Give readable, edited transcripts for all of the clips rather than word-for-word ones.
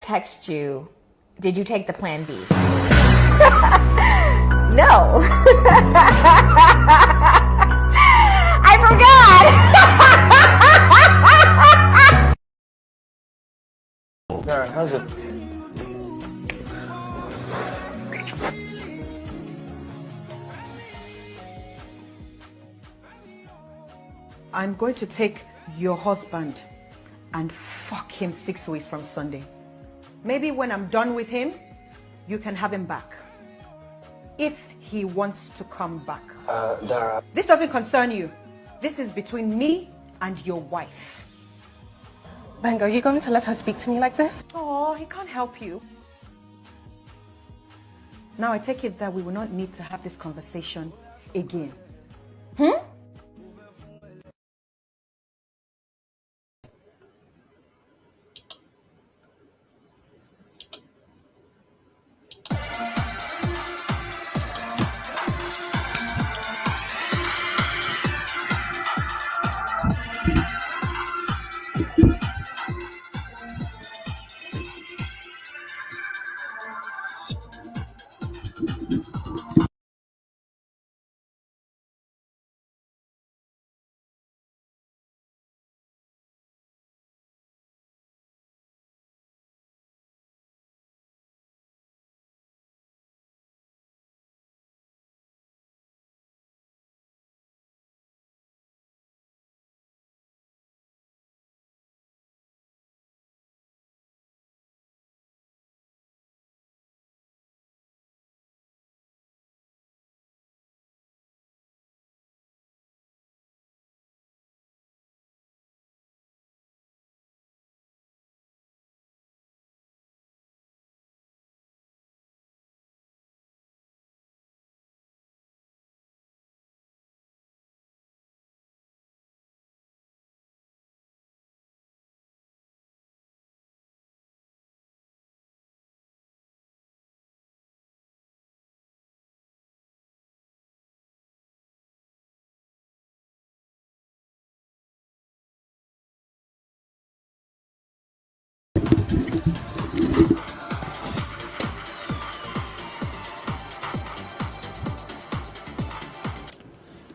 text you, did you take the plan B? No. I forgot. Alright, how's it? I'm going to take your husband and fuck him 6 weeks from Sunday. Maybe when I'm done with him, you can have him back. If he wants to come back. Dara. This doesn't concern you. This is between me and your wife. Bang, are you going to let her speak to me like this? Oh, he can't help you. Now I take it that we will not need to have this conversation again.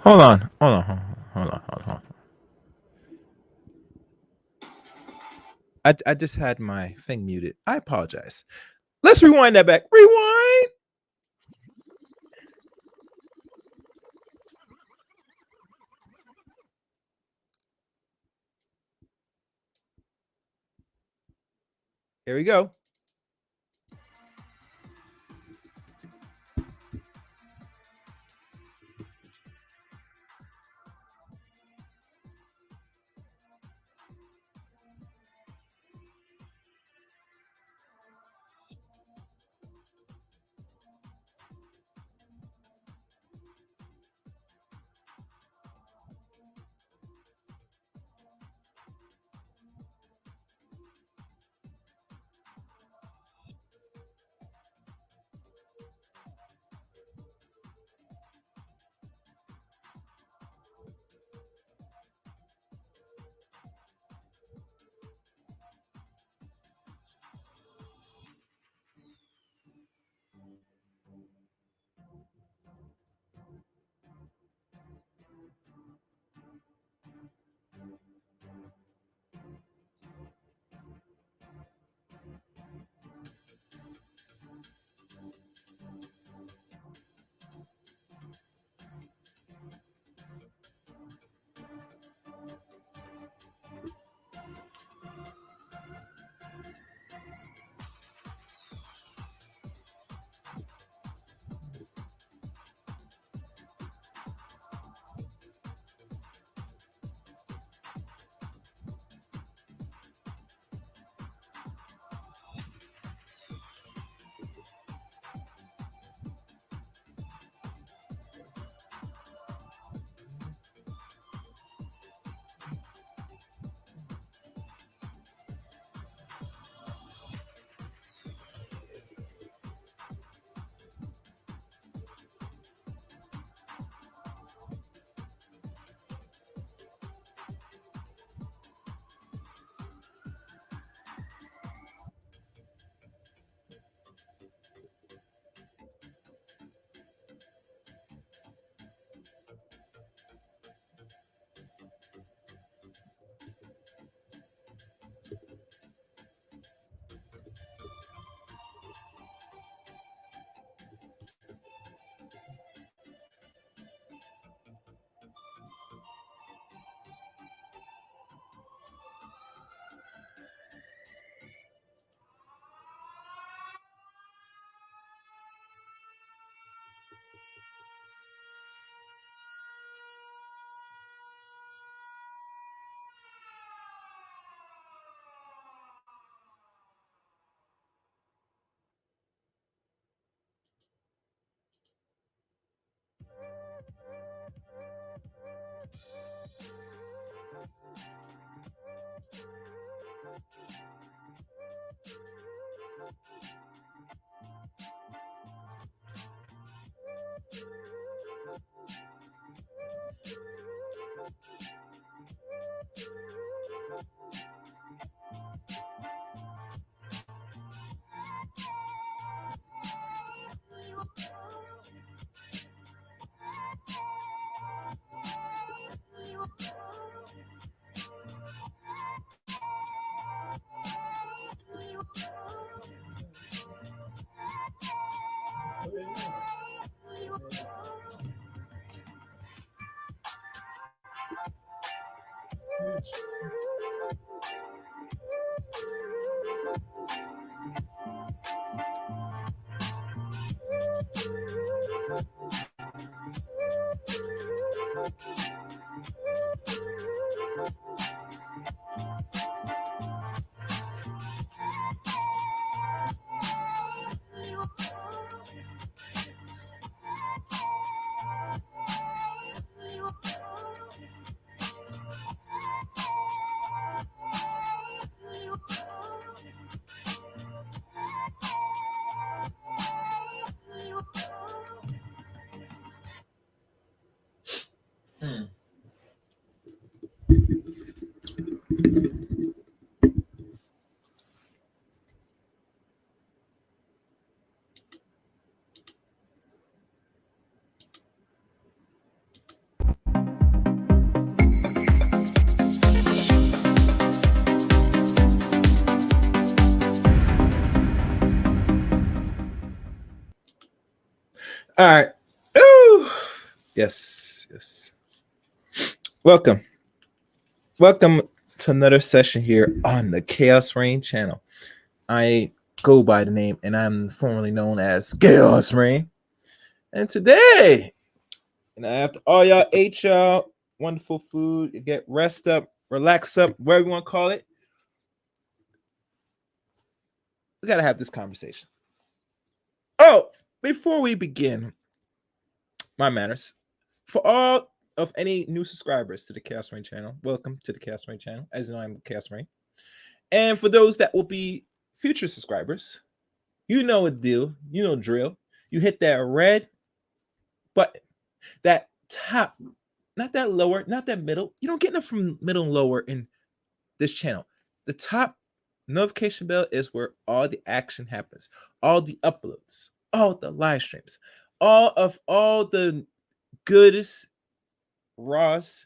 Hold on. I just had my thing muted. I apologize. Let's rewind that back. Rewind. Here we go. All right. Ooh. Yes. Welcome to another session here on the Chaos Rain channel. I go by the name, and I'm formerly known as Chaos Rain. And today, after all y'all ate y'all wonderful food, you get rest up, relax up, whatever you want to call it, we gotta have this conversation. Oh, before we begin, my manners, for all of any new subscribers to the Chaos Rain channel, welcome to the Chaos Rain channel. As you know, I'm Chaos Rain. And for those that will be future subscribers, you know a deal, you know drill. You hit that red button, that top, not that lower, not that middle. You don't get enough from middle and lower in this channel. The top notification bell is where all the action happens, all the uploads, all the live streams, all the goodest, rawest,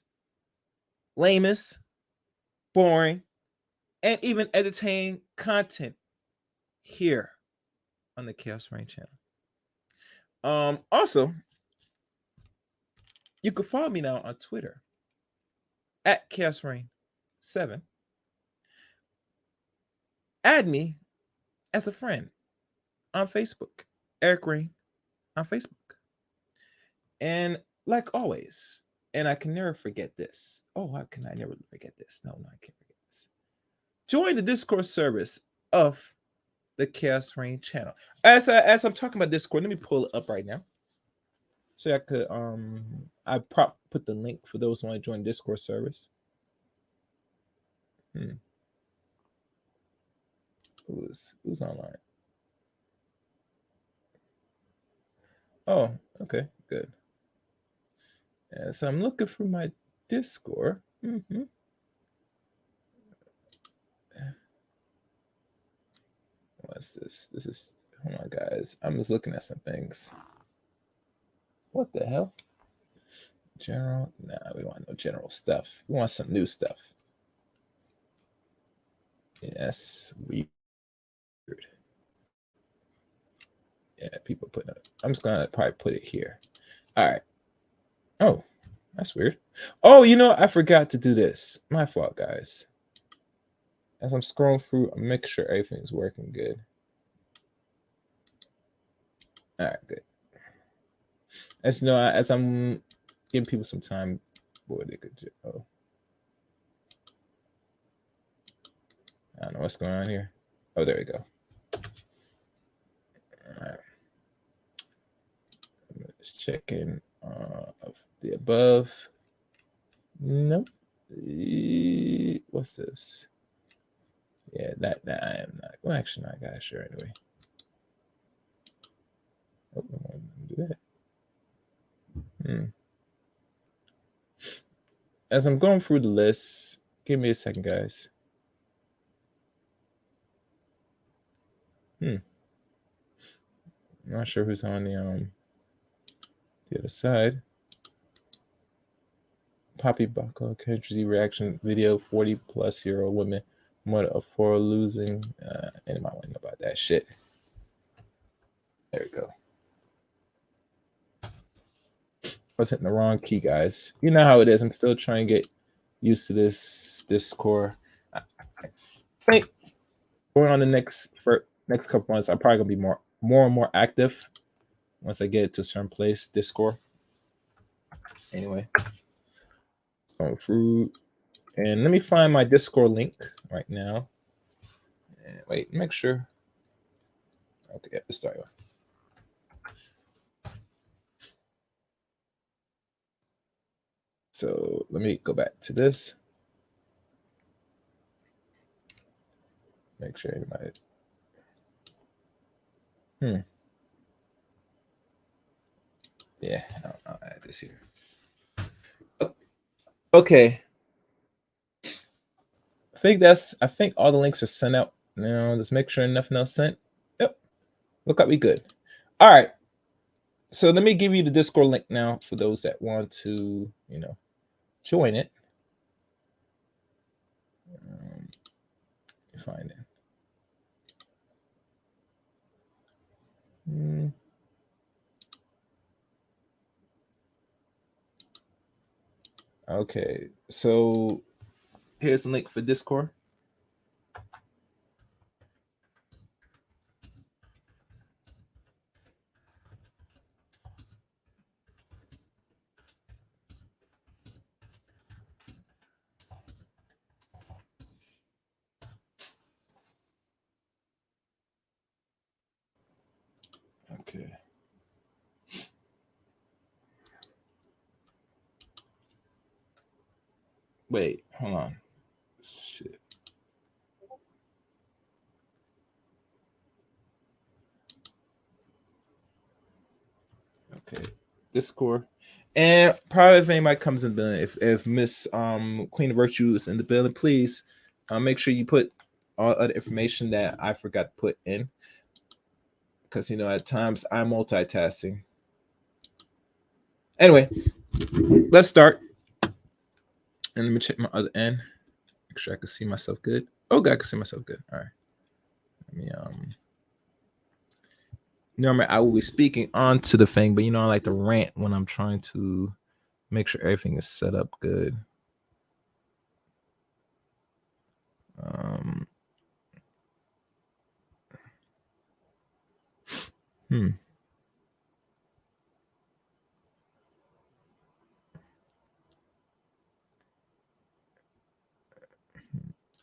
lamest, boring, and even entertaining content here on the Chaos Rain channel. Also, you can follow me now on Twitter at Chaos Rain 7. Add me as a friend on Facebook, Eric Rain on Facebook. And like always, and I can never forget this. Oh, how can I never forget this? No, I can't forget this. Join the Discord service of the Chaos Rain channel. As I'm talking about Discord, let me pull it up right now. So I could I put the link for those who want to join Discord service. Who's online? Oh, okay, good. Yeah, so I'm looking for my Discord. What's this? This is, hold on, guys. I'm just looking at some things. What the hell? General? Nah, we don't want no general stuff. We want some new stuff. Yes, weird. Yeah, people putting it. I'm just gonna probably put it here. All right. Oh, that's weird. Oh, you know, I forgot to do this. My fault, guys. As I'm scrolling through, I'm making sure everything's working good. All right, good. As you know, as I'm giving people some time, boy, they could do. Oh, I don't know what's going on here. Oh, there we go. All right. I'm just checking of the above. Nope. What's this? Yeah, that I am not. Well, actually, I gotta share anyway. Oh, I want to do that. As I'm going through the list, give me a second, guys. I'm not sure who's on the other side. Poppy Buckle Country reaction video, 40-plus-year-old woman mother of 4 losing. Anybody want to know about that shit? There we go. I'm hitting the wrong key, guys. You know how it is. I'm still trying to get used to this Discord. I think going on the next couple months, I'm probably gonna be more and more active once I get to a certain place. Discord. Anyway, going through, and let me find my Discord link right now. And wait, make sure. Okay, yeah, let's start. So let me go back to this. Make sure anybody. Yeah, I'll add this here. Okay. Okay. I think all the links are sent out now. Let's make sure nothing else sent. Yep. Look like we good. All right. So let me give you the Discord link now for those that want to, join it. Find it. Okay. So here's the link for Discord. Okay. Wait, hold on. Shit. Okay. Discord. And probably if anybody comes in the building, if Miss Queen of Virtue is in the building, please make sure you put all other information that I forgot to put in. Because at times I'm multitasking. Anyway, let's start. And let me check my other end. Make sure I can see myself good. Oh God, I can see myself good. All right. Let me normally I will be speaking onto the thing, but I like to rant when I'm trying to make sure everything is set up good.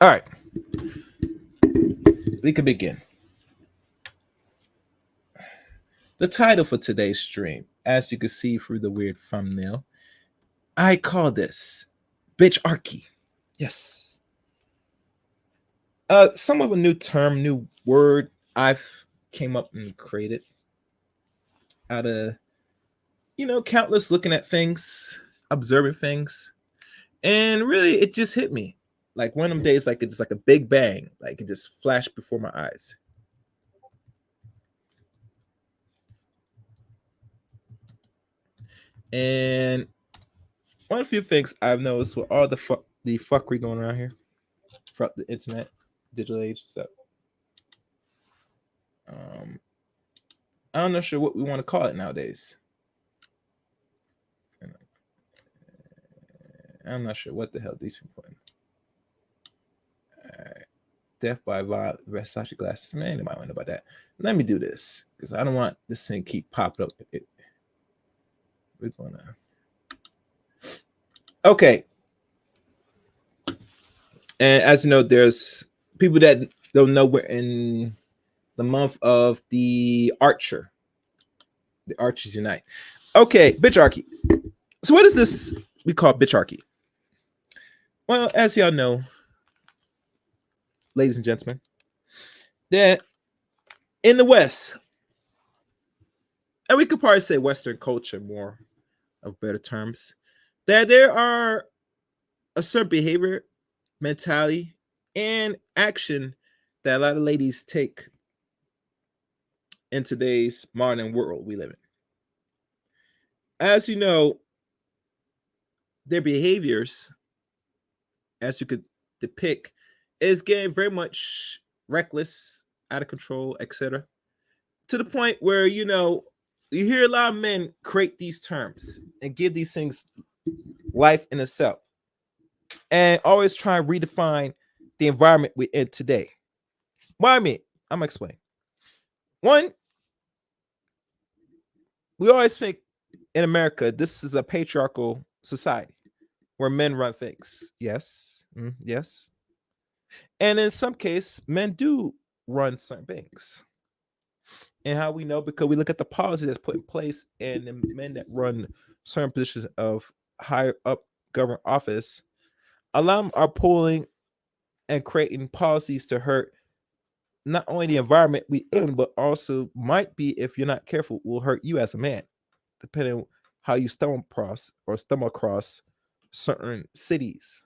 All right. We can begin. The title for today's stream, as you can see through the weird thumbnail, I call this Bitcharchy. Yes. Some of a new term, new word I've came up and created out of, countless looking at things, observing things, and really it just hit me. Like one of them days, like it's like a big bang, like it just flashed before my eyes. And one of the few things I've noticed with all the fuckery going around here, throughout the internet, digital age stuff. I'm not sure what we want to call it nowadays. I'm not sure what the hell these people in. Death by Versace glasses. Man, anybody want to know about that? Let me do this because I don't want this thing keep popping up. We're gonna. Okay. And as you know, there's people that don't know we're in the month of the Archer. The Archers Unite. Okay, Bitcharchy. So what is this we call Bitcharchy? Well, as y'all know, ladies and gentlemen, that in the West, and we could probably say Western culture more of better terms, that there are a certain behavior, mentality, and action that a lot of ladies take in today's modern world we live in. As you know, their behaviors, as you could depict, is getting very much reckless, out of control, etc. To the point where, you hear a lot of men create these terms and give these things life in itself and always try and redefine the environment we're in today. What I mean, I'm gonna explain. One, we always think in America, this is a patriarchal society where men run things. Yes. Yes. And in some cases, men do run certain things. And how we know? Because we look at the policy that's put in place and the men that run certain positions of higher up government office, a lot of them are pulling and creating policies to hurt not only the environment we in, but also might be, if you're not careful, will hurt you as a man, depending on how you stumble across certain cities.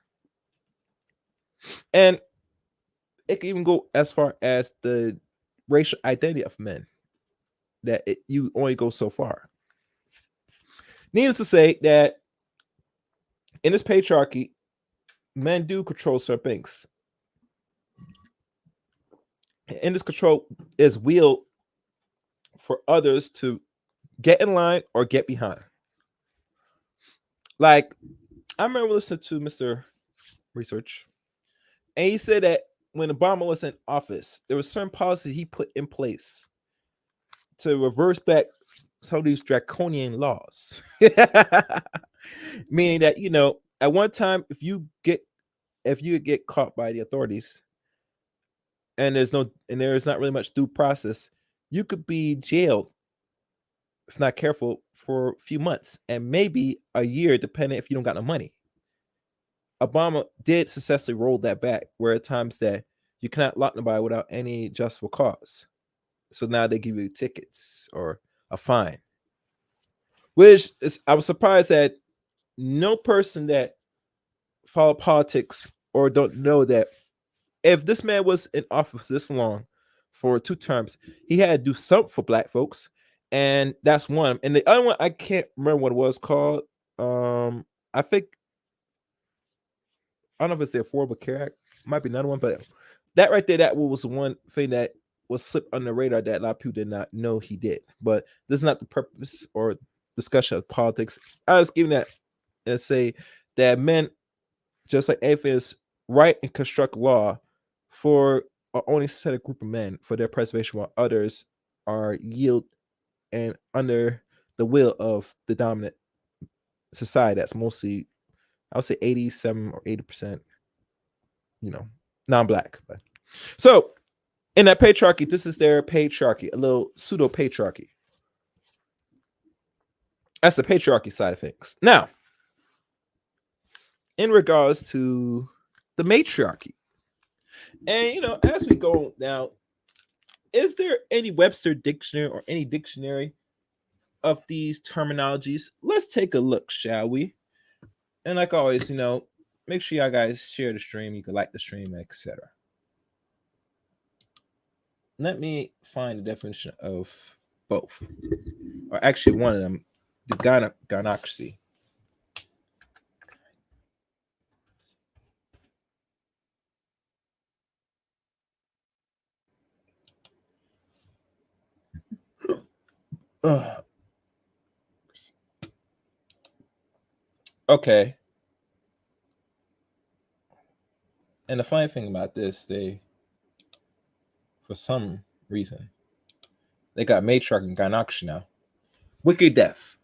And it can even go as far as the racial identity of men, that you only go so far. Needless to say that in this patriarchy, men do control certain things. And this control is wielded for others to get in line or get behind. Like, I remember listening to Mr. Research, and he said that when Obama was in office, there was certain policies he put in place to reverse back some of these draconian laws. Meaning that, at one time, if you get caught by the authorities and there's not really much due process, you could be jailed if not careful for a few months and maybe a year, depending if you don't got no money. Obama did successfully roll that back, where at times that you cannot lock nobody without any justifiable cause. So now they give you tickets or a fine. Which is, I was surprised that no person that follow politics or don't know that if this man was in office this long for 2 terms, he had to do something for black folks. And that's one. And the other one, I can't remember what it was called. I think, I don't know if it's the Affordable Care Act. Might be another one, but that right there, that was one thing that was slipped on the radar that a lot of people did not know he did. But this is not the purpose or discussion of politics. I was giving that and say that men, just like atheists, write and construct law for only set a group of men for their preservation, while others are yield and under the will of the dominant society that's mostly, I would say 87 or 80%, non-black. But so in that patriarchy, this is their patriarchy, a little pseudo patriarchy. That's the patriarchy side of things. Now, in regards to the matriarchy, and as we go now, is there any Webster dictionary or any dictionary of these terminologies? Let's take a look, shall we? And like always, make sure y'all guys share the stream. You can like the stream, etc. Let me find the definition of both, or actually one of them, the Gynarchy. Okay. And the funny thing about this, for some reason, they got matriarch and Gynarchy now. Wicked Death.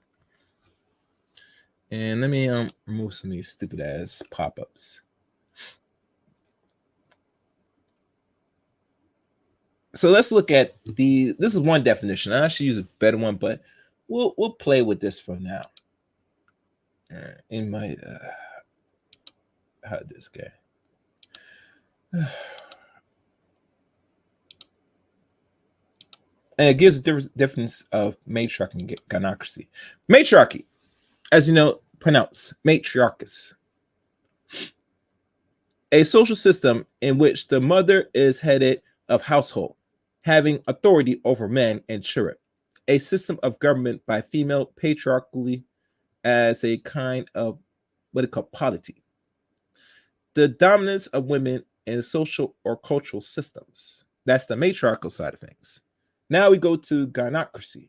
And let me remove some of these stupid ass pop-ups. So let's look at this is one definition. I should use a better one, but we'll play with this for now. In my how did this go? And it gives a difference of matriarchy and Gynarchy. Matriarchy, as you know, pronounce matriarchus. A social system in which the mother is head of household, having authority over men and children. A system of government by female patriarchally as a kind of what they call polity. The dominance of women in social or cultural systems. That's the matriarchal side of things. Now we go to Gynarchy.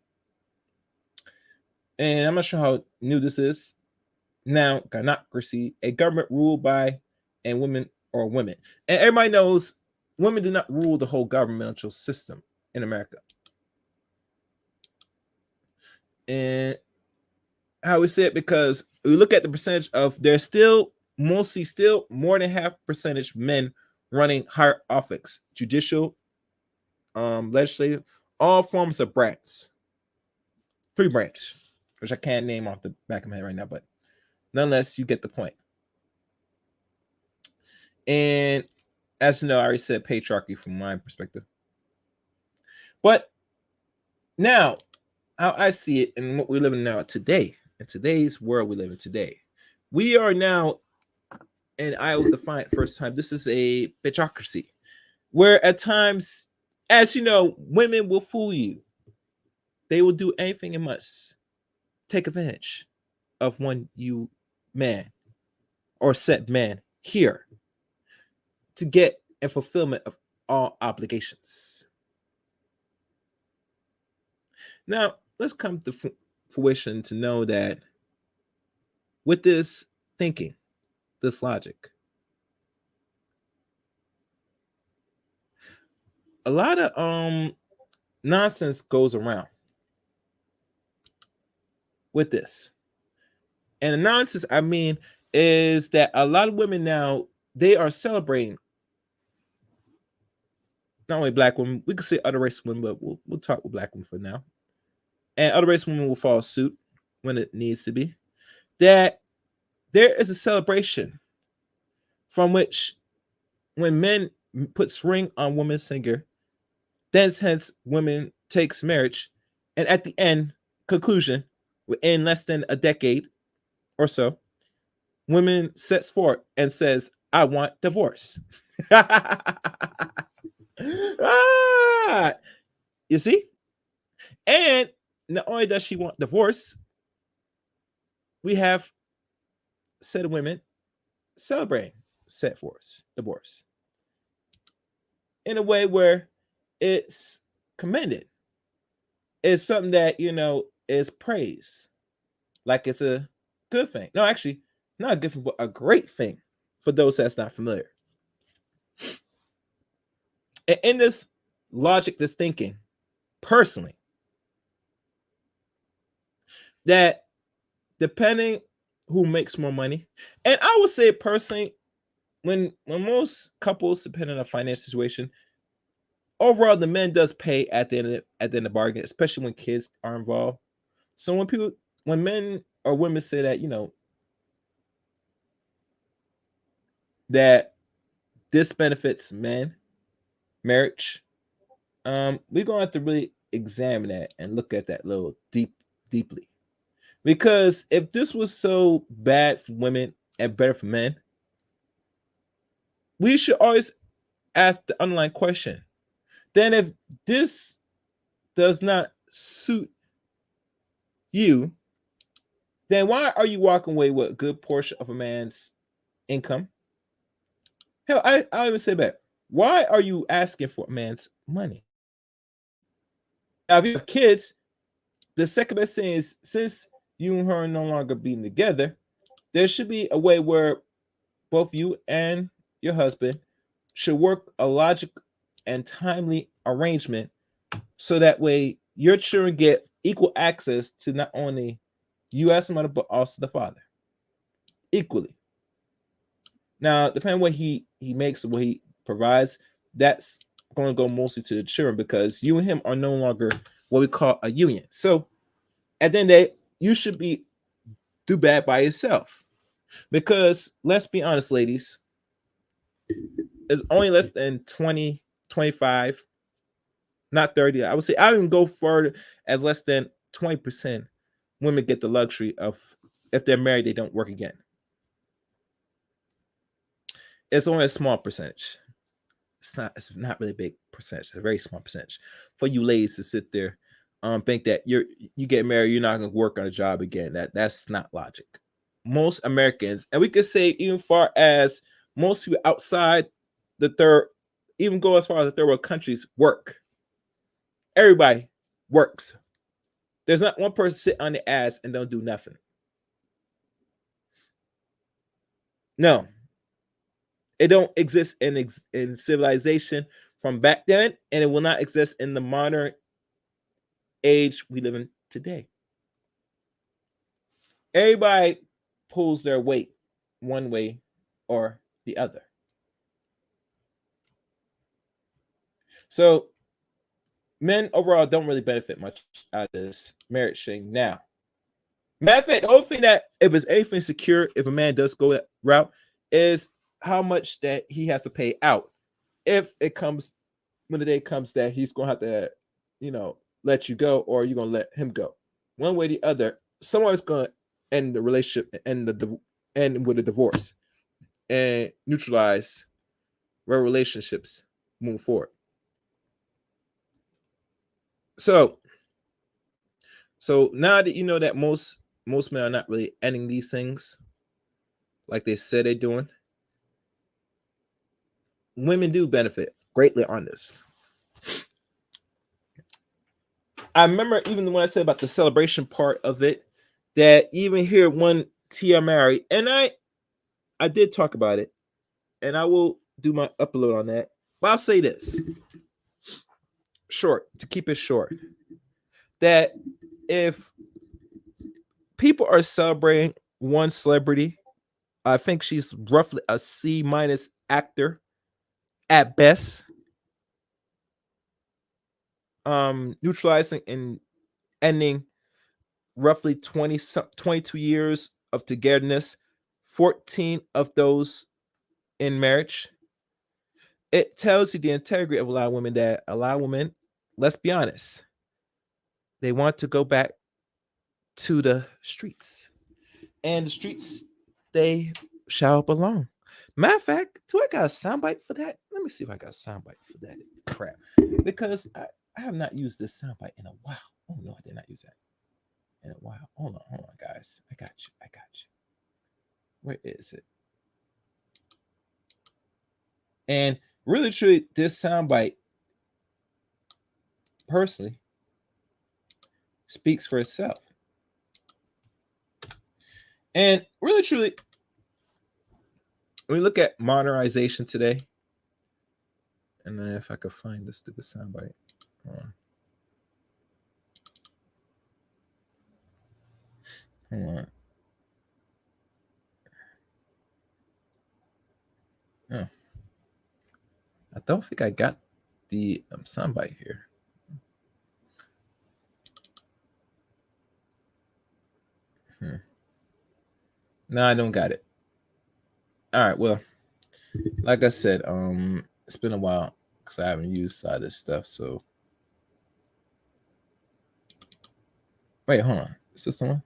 And I'm not sure how new this is. Now, Gynarchy, a government ruled by and women or women. And everybody knows women do not rule the whole governmental system in America. And how we say it, because we look at the percentage of, there's still mostly still more than half percentage men running higher office, judicial, legislative, all forms of branch. 3 branch, which I can't name off the back of my head right now, but nonetheless, you get the point. And as you know, I already said patriarchy from my perspective. But now, how I see it and what we live in now today, in today's world we live in today, We are now, and I will define it first time. This is a patriarchy, where at times, as you know, women will fool you. They will do anything and must take advantage of one you man or said man here to get a fulfillment of all obligations. Now, let's come to fruition to know that with this thinking, this logic, a lot of nonsense goes around with this. And the nonsense I mean is that a lot of women now, they are celebrating not only black women, we could say other race women, but we'll talk with black women for now. And other race women will follow suit when it needs to be. That there is a celebration from which when men puts ring on woman's finger, then hence women takes marriage, and at the end, conclusion, within less than a decade or so, women sets forth and says, I want divorce. You see? And not only does she want divorce, we have said women celebrating set forth divorce in a way where it's commended. It's something that, is praised. Like it's a good thing. No, actually, not a good thing, but a great thing for those that's not familiar. And in this logic, this thinking, personally, that depending who makes more money, and I would say personally, when most couples depend on a financial situation, overall the man does pay at the end of the bargain, especially when kids are involved. So when men or women say that, that this benefits men, marriage, we're gonna have to really examine that and look at that a little deeply. Because if this was so bad for women and better for men, we should always ask the underlying question. Then if this does not suit you, then why are you walking away with a good portion of a man's income? Hell, I'll even say that. Why are you asking for a man's money? Now, if you have kids, the second best thing is, since you and her are no longer being together, there should be a way where both you and your husband should work a logic and timely arrangement so that way your children get equal access to not only you as a mother, but also the father equally. Now, depending on what he makes, what he provides, that's going to go mostly to the children because you and him are no longer what we call a union. So at the end of the day, you should do bad by yourself. Because let's be honest, ladies, it's only less than 20, 25, not 30. I would say I would even go further as less than 20% women get the luxury of, if they're married, they don't work again. It's only a small percentage. It's not really a big percentage. It's a very small percentage for you ladies to sit there think that you get married, you're not going to work on a job again. That's not logic. Most Americans, and we could say even far as most people outside the third, even go as far as the third world countries, work. Everybody works. There's not one person sit on the ass and don't do nothing. No. It don't exist in civilization from back then, and it will not exist in the modern age we live in today. Everybody pulls their weight one way or the other. So men overall don't really benefit much out of this marriage thing now. Matter of fact, the only thing that, if it's anything secure, if a man does go that route, is how much that he has to pay out. If it comes, when the day comes that he's going to have to, let you go, or you're going to let him go. One way or the other, someone's going to end the relationship, end end with a divorce and neutralize where relationships move forward. So now that you know that most men are not really ending these things like they said they're doing, women do benefit greatly on this. I remember even when I said about the celebration part of it, that even here one Tia Mary, and I did talk about it, and I will do my upload on that. But I'll say this short, to keep it short, that if people are celebrating one celebrity, I think she's roughly a C minus actor at best, neutralizing and ending roughly 22 years of togetherness, 14 of those in marriage. It tells you the integrity of a lot of women, that a lot of women, let's be honest, they want to go back to the streets. And the streets, they shall belong. Matter of fact, do I got a soundbite for that? Let me see if I got a soundbite for that crap. Because I have not used this soundbite in a while. Oh no, I did not use that in a while. Hold on, guys. I got you. Where is it? And really, truly, this soundbite personally speaks for itself. And really, truly, when we look at modernization today, and then if I could find this stupid soundbite. Hold on. Oh. I don't think I got the soundbite here. No, I don't got it. All right, well, like I said, it's been a while because I haven't used all this stuff. So wait, hold on. Is this the one?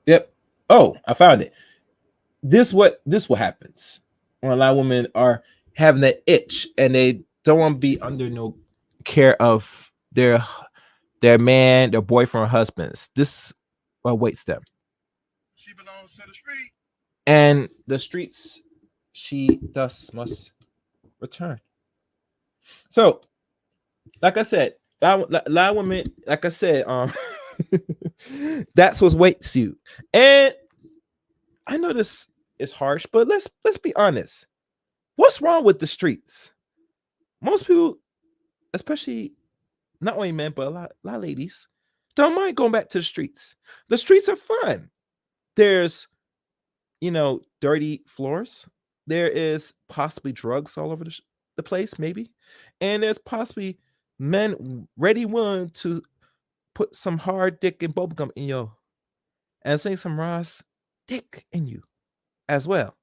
Yep. Oh, I found it. This what happens when a lot of women are having that itch and they don't want to be under no care of their man, their boyfriend, or husbands. This awaits them. She belongs to the street, and the streets she thus must return. So, like I said, a lot of women, like I said, that's what waits you. And I know this is harsh, but let's be honest. What's wrong with the streets? Most people, especially not only men, but a lot of ladies, don't mind going back to the streets. The streets are fun. There's, dirty floors. There is possibly drugs all over the place, maybe. And there's possibly men ready, willing to put some hard dick and bubblegum in you and sing some Ross dick in you as well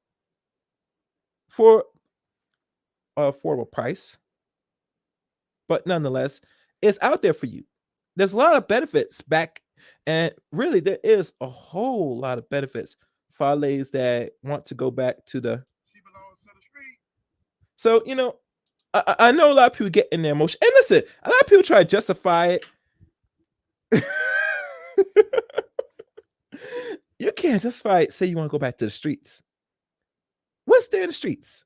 for an affordable price. But nonetheless, it's out there for you. There's a lot of benefits back, and really there is a whole lot of benefits for our ladies that want to go back to the she belongs to the street. So, I know a lot of people get in their emotion. And listen, a lot of people try to justify it. You can't justify it, say you want to go back to the streets. What's there in the streets?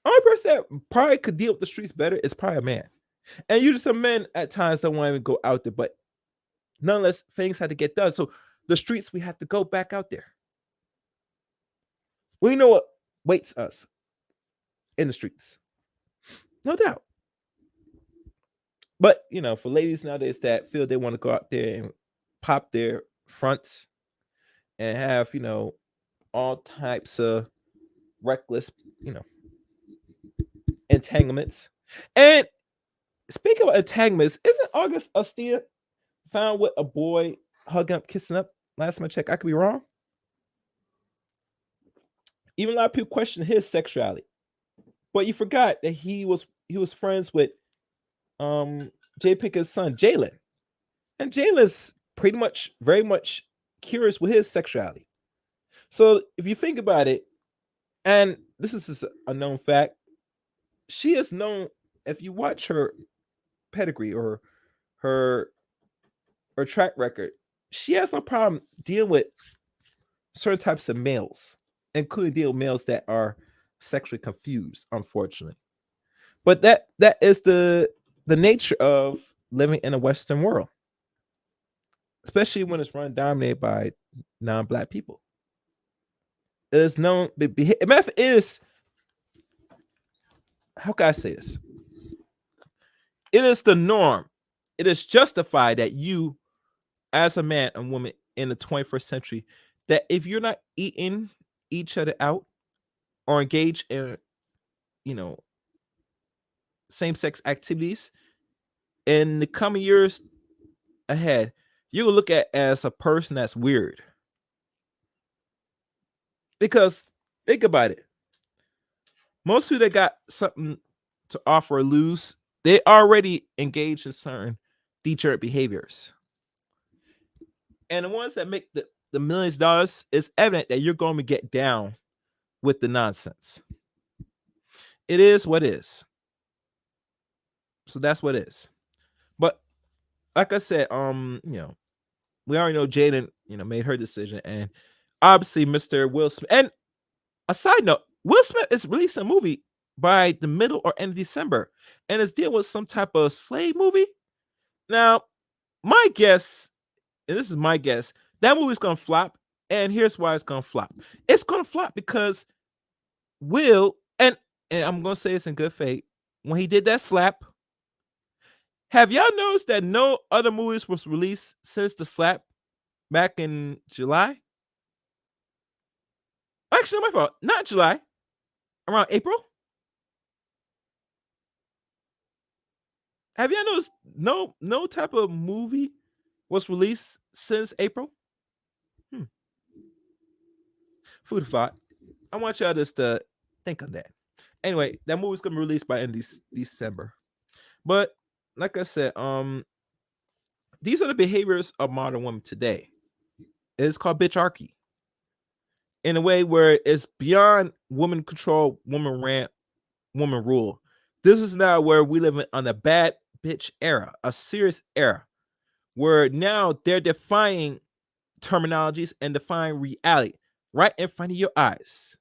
Only person that probably could deal with the streets better is probably a man. And usually some men at times don't want to even go out there, but nonetheless, things had to get done. So the streets, we have to go back out there. We know what waits us in the streets. No doubt. But, for ladies nowadays that feel they want to go out there and pop their fronts and have, all types of reckless, entanglements. And speaking of entanglements, isn't August Ostia found with a boy hugging up, kissing up? Last time I checked, I could be wrong. Even a lot of people question his sexuality, but you forgot that he was friends with Jay Pickett's son, Jalen. And Jalen's pretty much very much curious with his sexuality. So if you think about it, and this is a known fact, she is known, if you watch her pedigree or her track record, she has no problem dealing with certain types of males, including deal with males that are sexually confused, unfortunately. But that is the nature of living in a Western world, especially when it's run dominated by non-black people. It is known. Math is, how can I say this? It is the norm. It is justified that you, as a man and woman in the 21st century, that if you're not eating each other out or engage in, you know, same-sex activities in the coming years ahead, you'll look at as a person that's weird. Because think about it. Most people that got something to offer or lose, they already engaged in certain degenerate behaviors. And the ones that make the millions of dollars, it's evident that you're going to get down with the nonsense. It is what is. So that's what it is. But like I said, we already know Jaden, made her decision, and obviously Mr. Will Smith. And a side note, Will Smith is releasing a movie by the middle or end of December, and it's dealing with some type of slave movie. Now, my guess, and this is my guess, that movie's gonna flop, and here's why it's gonna flop. It's gonna flop because Will, and I'm gonna say this in good faith, when he did that slap, have y'all noticed that no other movies was released since the slap back in July? Actually, my fault. Not July. Around April. Have y'all noticed no type of movie was released since April? Food for thought. I want y'all just to think on that. Anyway, that movie's gonna be released by end of December. But like I said, these are the behaviors of modern women today. It's called bitcharchy. In a way where it's beyond woman control, woman rant, woman rule. This is now where we live on a bad bitch era, a serious era, where now they're defying terminologies and defying reality right in front of your eyes.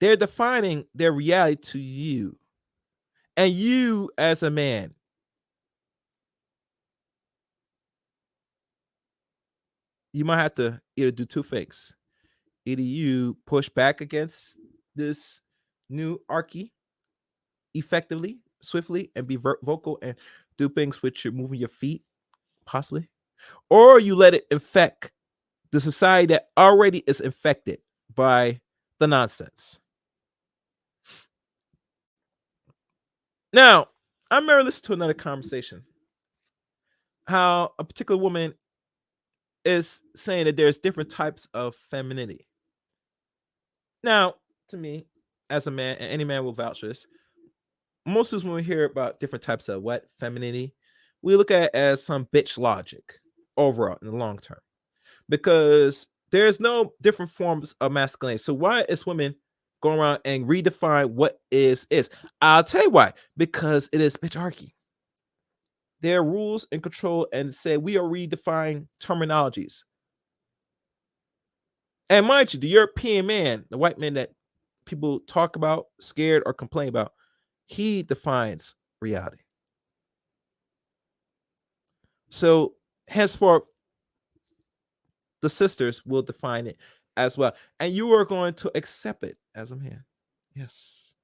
They're defining their reality to you. And you, as a man, you might have to either do two things. Either you push back against this new archy effectively, swiftly, and be vocal and do things with your moving your feet, possibly, or you let it infect the society that already is infected by the nonsense. Now, I remember listening to another conversation how a particular woman is saying that there's different types of femininity. Now, to me, as a man, and any man will vouch for this, most of us when we hear about different types of what femininity, we look at it as some bitch logic overall in the long term, because there's no different forms of masculinity. So why is women going around and redefine what is? I'll tell you why. Because it is patriarchy. There are rules and control, and say we are redefining terminologies. And mind you, the European man, the white man that people talk about, scared, or complain about, he defines reality. So henceforth, the sisters will define it as well. And you are going to accept it as a man. Yes.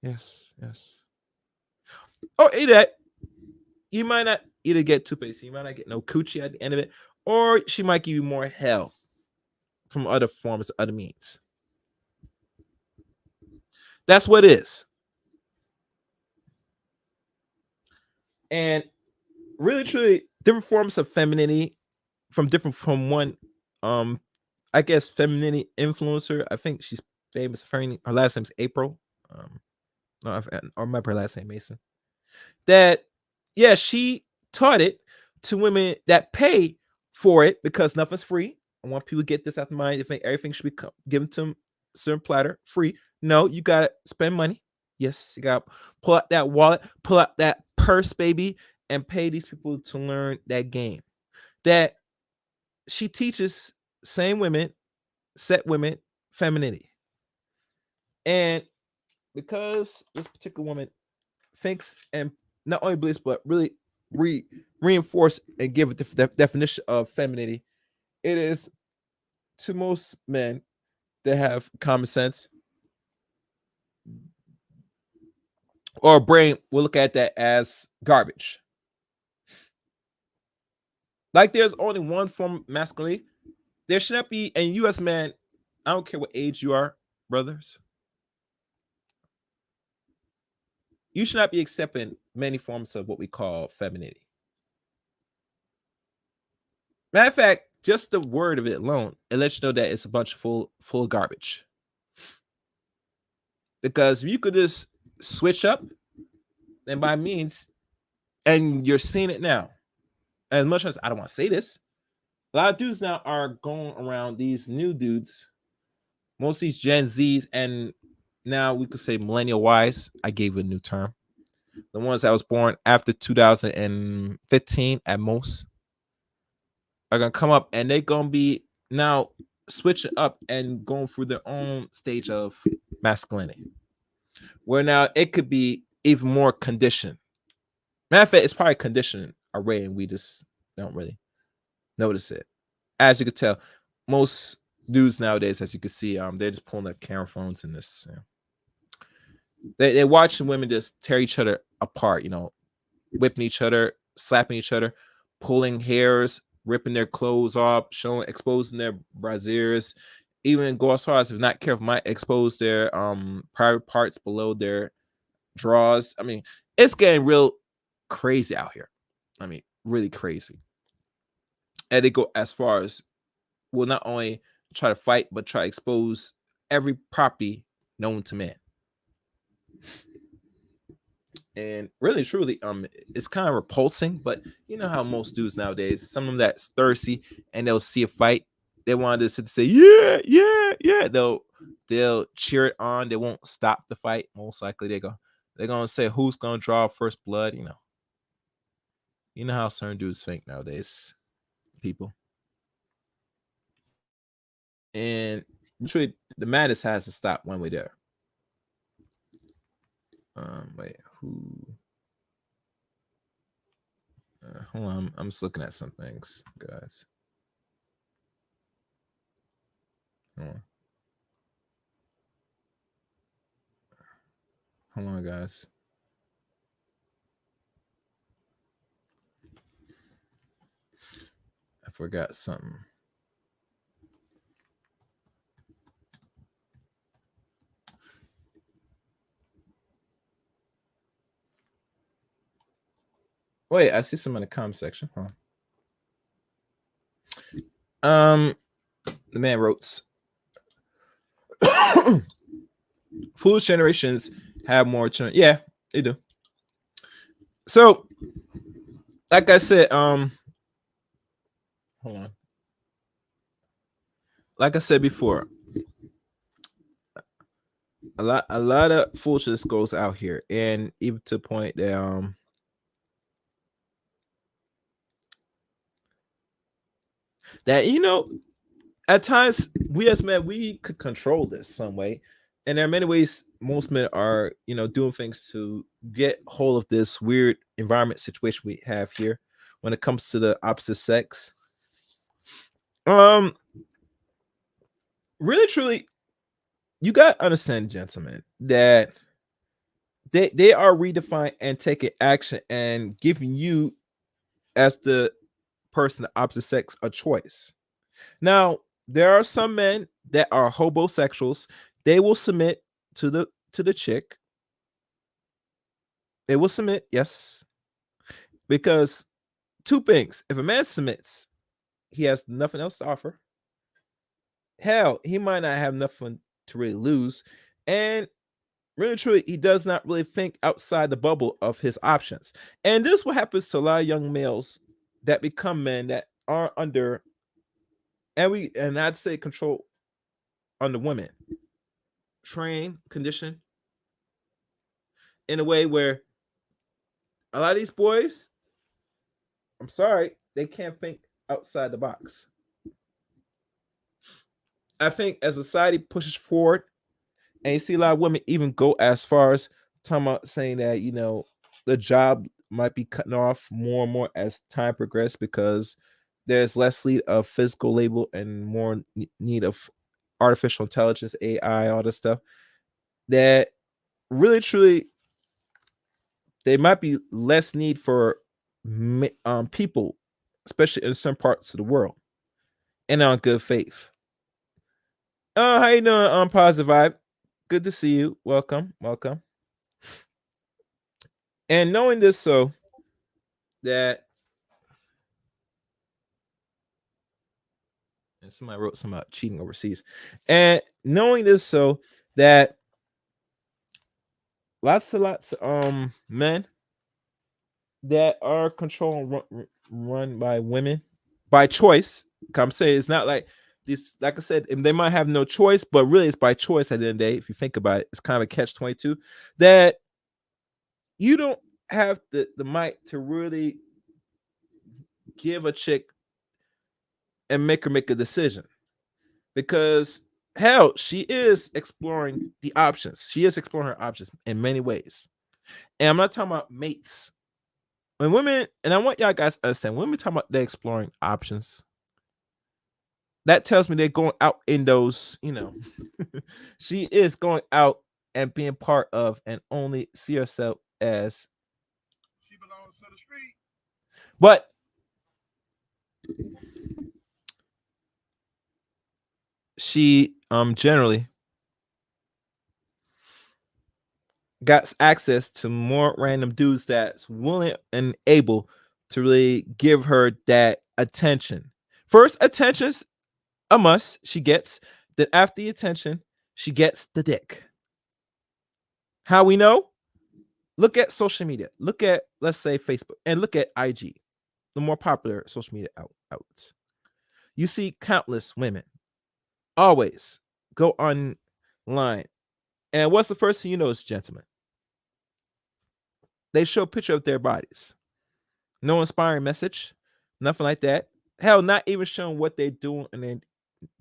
Yes. Yes. Or either you might not either get two-faced, you might not get no coochie at the end of it, or she might give you more hell from other forms, other means. That's what it is. And really, truly, different forms of femininity from one, I guess, femininity influencer. I think she's famous. Her last name's April. No, I remember her last name, Mason. that, yeah, she taught it to women that pay for it because nothing's free. I want people to get this out of mind. They think everything should be given to them, certain platter, free. No, you gotta spend money. Yes, you gotta pull out that wallet, pull out that purse, baby, and pay these people to learn that game. That she teaches same women, set women, femininity. And because this particular woman thinks and not only believes, but really reinforce and give a definition of femininity, it is to most men that have common sense or a brain will look at that as garbage. Like there's only one form of masculinity. There should not be, and you as man, I don't care what age you are, brothers, you should not be accepting many forms of what we call femininity. Matter of fact, just the word of it alone, it lets you know that it's a bunch of full garbage. Because if you could just switch up, then by means, and you're seeing it now. As much as I don't want to say this, a lot of dudes now are going around these new dudes, most of these Gen Zs, and now we could say millennial Ys. I gave a new term. The ones that was born after 2015 at most are gonna come up and they're gonna be now switching up and going through their own stage of masculinity. Where now it could be even more conditioned. Matter of fact, it's probably conditioned already, and we just don't really notice it. As you could tell, most dudes nowadays, as you can see, they're just pulling their camera phones and this. They're watching women just tear each other apart, whipping each other, slapping each other, pulling hairs, ripping their clothes off, exposing their brasiers, even go as far as, if not careful, might expose their private parts below their drawers. I mean, it's getting real crazy out here. I mean, really crazy. And they go as far as, will not only try to fight, but try to expose every property known to man. And really, truly, it's kind of repulsing, but you know how most dudes nowadays, some of them that's thirsty and they'll see a fight, they want to sit and say, yeah, yeah, yeah. They'll cheer it on. They won't stop the fight. Most likely they're gonna say who's gonna draw first blood, You know how certain dudes think nowadays, people. And truly, the madness has to stop when we're there. Wait, who? Hold on, I'm just looking at some things, guys. Hold on, guys. I forgot something. Wait, I see some in the comment section. The man wrote, foolish generations have more children. Yeah, they do. So, like I said, hold on. Like I said before, a lot of foolishness goes out here, and even to the point that that at times we as men, we could control this some way, and there are many ways most men are doing things to get hold of this weird environment situation we have here when it comes to the opposite sex. Really truly, you got to understand, gentlemen, that they are redefining and taking action and giving you as the person the opposite sex a choice. Now, there are some men that are hobosexuals. They will submit to the chick. They will submit, yes. Because two things. If a man submits, he has nothing else to offer. Hell, he might not have nothing to really lose. And really truly, he does not really think outside the bubble of his options. And this is what happens to a lot of young males that become men that are under, and I'd say control under women, train, condition in a way where a lot of these boys, I'm sorry, they can't think outside the box. I think as society pushes forward, and you see a lot of women even go as far as talking about saying that, the job might be cutting off more and more as time progresses because there's less need of physical labor and more need of artificial intelligence, AI, all this stuff. That really truly there might be less need for people, especially in some parts of the world, and on good faith. Oh, how you doing? Positive vibe. Good to see you. Welcome, welcome. And knowing this, so that, and somebody wrote something about cheating overseas, and knowing this, so that lots and lots men that are controlled and run by women by choice. I'm saying it's not like this, like I said, they might have no choice, but really it's by choice at the end of the day. If you think about it, it's kind of a catch-22 that you don't have the might to really give a chick and make her make a decision, because hell, she is exploring the options. She is exploring her options in many ways. And I'm not talking about mates. When women, and I want y'all guys to understand, when we talk about they're exploring options, that tells me they're going out in those, she is going out and being part of and only see herself as she belongs to the street. But she generally got access to more random dudes that's willing and able to really give her that attention. First, attention's a must, she gets. Then after the attention, she gets the dick. How we know? Look at social media. Look at, let's say, Facebook, and look at IG, the more popular social media outlets. You see countless women always go online. And what's the first thing you notice, gentlemen? They show a picture of their bodies. No inspiring message, nothing like that. Hell, not even showing what they're doing in their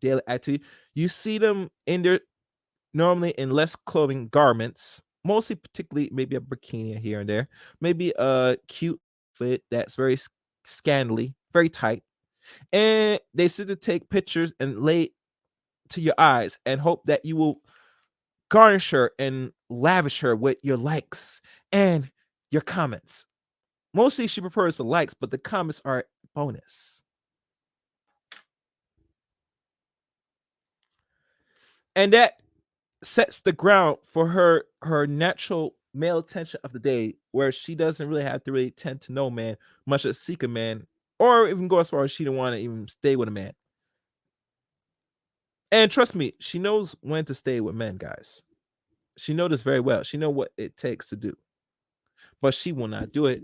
daily activity. You see them in their normally in less clothing garments, mostly particularly maybe a bikini here and there, maybe a cute fit that's very scantily, very tight. And they sit to take pictures and lay to your eyes and hope that you will garnish her and lavish her with your likes and your comments. Mostly she prefers the likes, but the comments are bonus. And that sets the ground for her natural male attention of the day, where she doesn't really have to really tend to know man, much as seek a man, or even go as far as she don't want to even stay with a man. And trust me, she knows when to stay with men, guys. She knows this very well. She knows what it takes to do. But she will not do it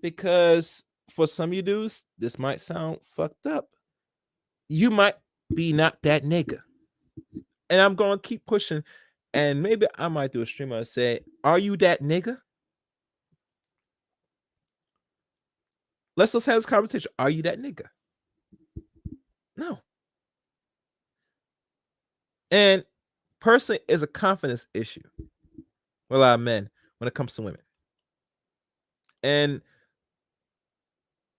because for some of you dudes, this might sound fucked up. You might be not that nigga. And I'm going to keep pushing. And maybe I might do a stream and say, are you that nigga? Let's have this conversation. Are you that nigga? No. And personally, is a confidence issue with a lot of men when it comes to women. And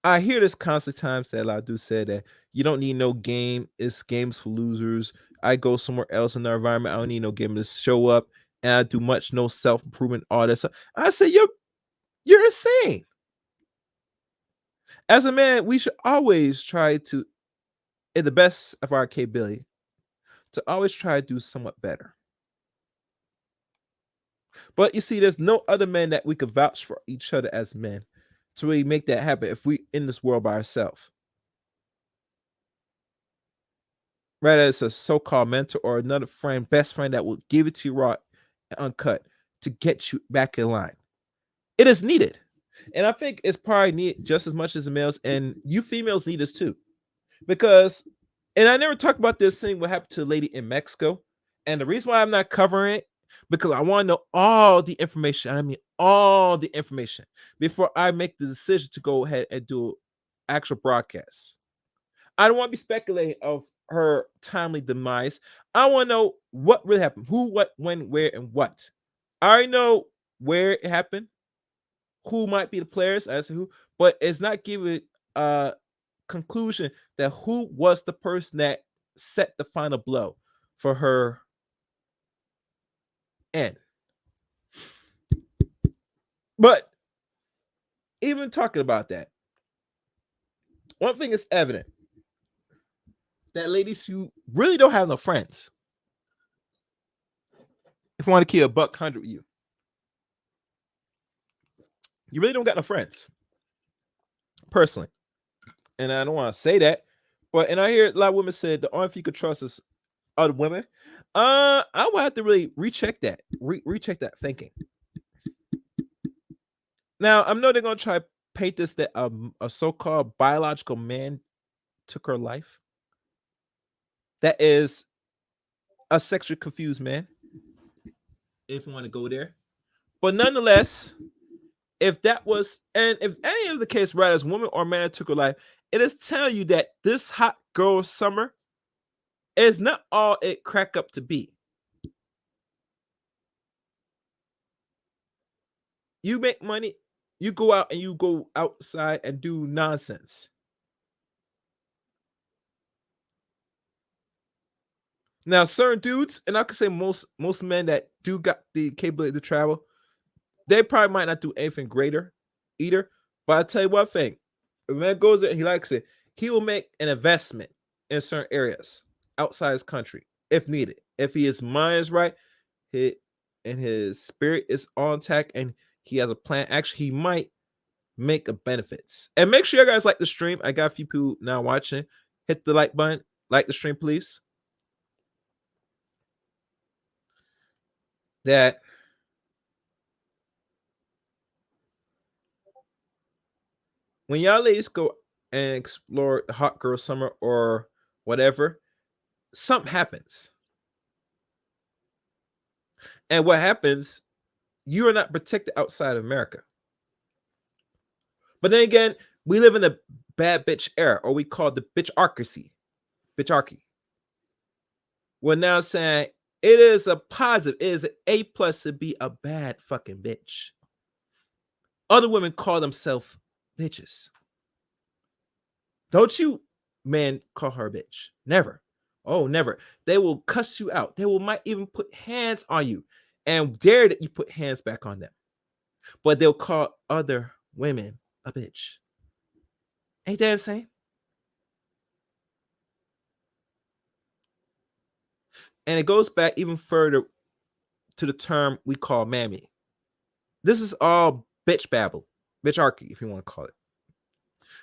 I hear this constant times that a lot of dudes say that you don't need no game. It's games for losers. I go somewhere else in the environment. I don't need no game to show up, and I do much no self improvement. All that stuff. I say you're insane. As a man, we should always try to, in the best of our capability, to always try to do somewhat better. But you see, there's no other men that we could vouch for each other as men to really make that happen if we in this world by ourselves. Rather, it's a so-called mentor or another friend, best friend that will give it to you raw and uncut to get you back in line. It is needed. And I think it's probably needed just as much as the males, and you females need this too. Because, and I never talked about this thing what happened to the lady in Mexico. And the reason why I'm not covering it, because I want to know all the information. I mean, all the information before I make the decision to go ahead and do actual broadcasts. I don't want to be speculating of her timely demise. I want to know what really happened, who, what, when, where, and what. I already know where it happened, who might be the players as to who, but it's not giving a conclusion that who was the person that set the final blow for her end. But even talking about that, one thing is evident that ladies who really don't have no friends, if you want to keep a buck 100 with you, you really don't got no friends, personally. And I don't want to say that, but and I hear a lot of women said the only thing you could trust is other women. I would have to really recheck that, recheck that thinking. Now I know they're gonna try to paint this that a so-called biological man took her life. That is a sexually confused man, if you want to go there. But nonetheless, if that was, and if any of the case, right, as woman or man took her life, it is telling you that this hot girl summer is not all it crack up to be. You make money, you go out and you go outside and do nonsense. Now, certain dudes, and I could say most men that do got the capability to travel, they probably might not do anything greater either. But I'll tell you one thing. If a man goes there and he likes it, he will make an investment in certain areas outside his country if needed. If his mind is right, and his spirit is on tack and he has a plan, actually, he might make a benefits. And make sure you guys like the stream. I got a few people now watching. Hit the like button. Like the stream, please. That when y'all ladies go and explore the hot girl summer or whatever, something happens. And what happens, you are not protected outside of America. But then again, we live in a bad bitch era, or we call it the bitcharchy. Bitcharchy. We're now saying it is a positive, it is an A+ to be a bad fucking bitch. Other women call themselves bitches. Don't you men call her a bitch? Never. Oh, never. They will cuss you out. They might even put hands on you and dare that you put hands back on them. But they'll call other women a bitch. Ain't that insane? And it goes back even further to the term we call mammy. This is all bitch babble, bitcharchy, if you want to call it.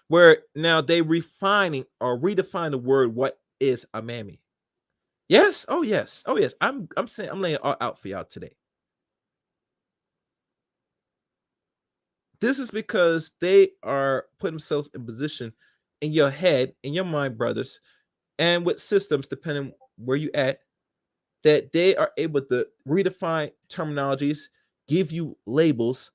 Where now they refining or redefine the word what is a mammy. Yes, oh yes, oh yes. I'm saying I'm laying it all out for y'all today. This is because they are putting themselves in position in your head, in your mind, brothers, and with systems, depending where you at, that they are able to redefine terminologies, give you labels,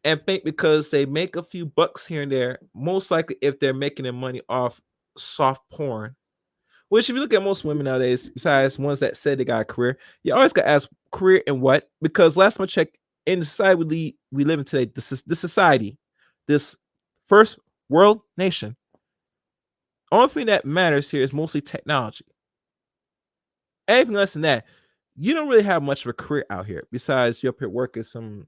and think because they make a few bucks here and there, most likely if they're making their money off soft porn, which if you look at most women nowadays, besides ones that said they got a career, you always got to ask career in what? Because last time I checked, in the society we live in today, this society, this first world nation, only thing that matters here is mostly technology. Anything less than that, you don't really have much of a career out here besides you're up here working some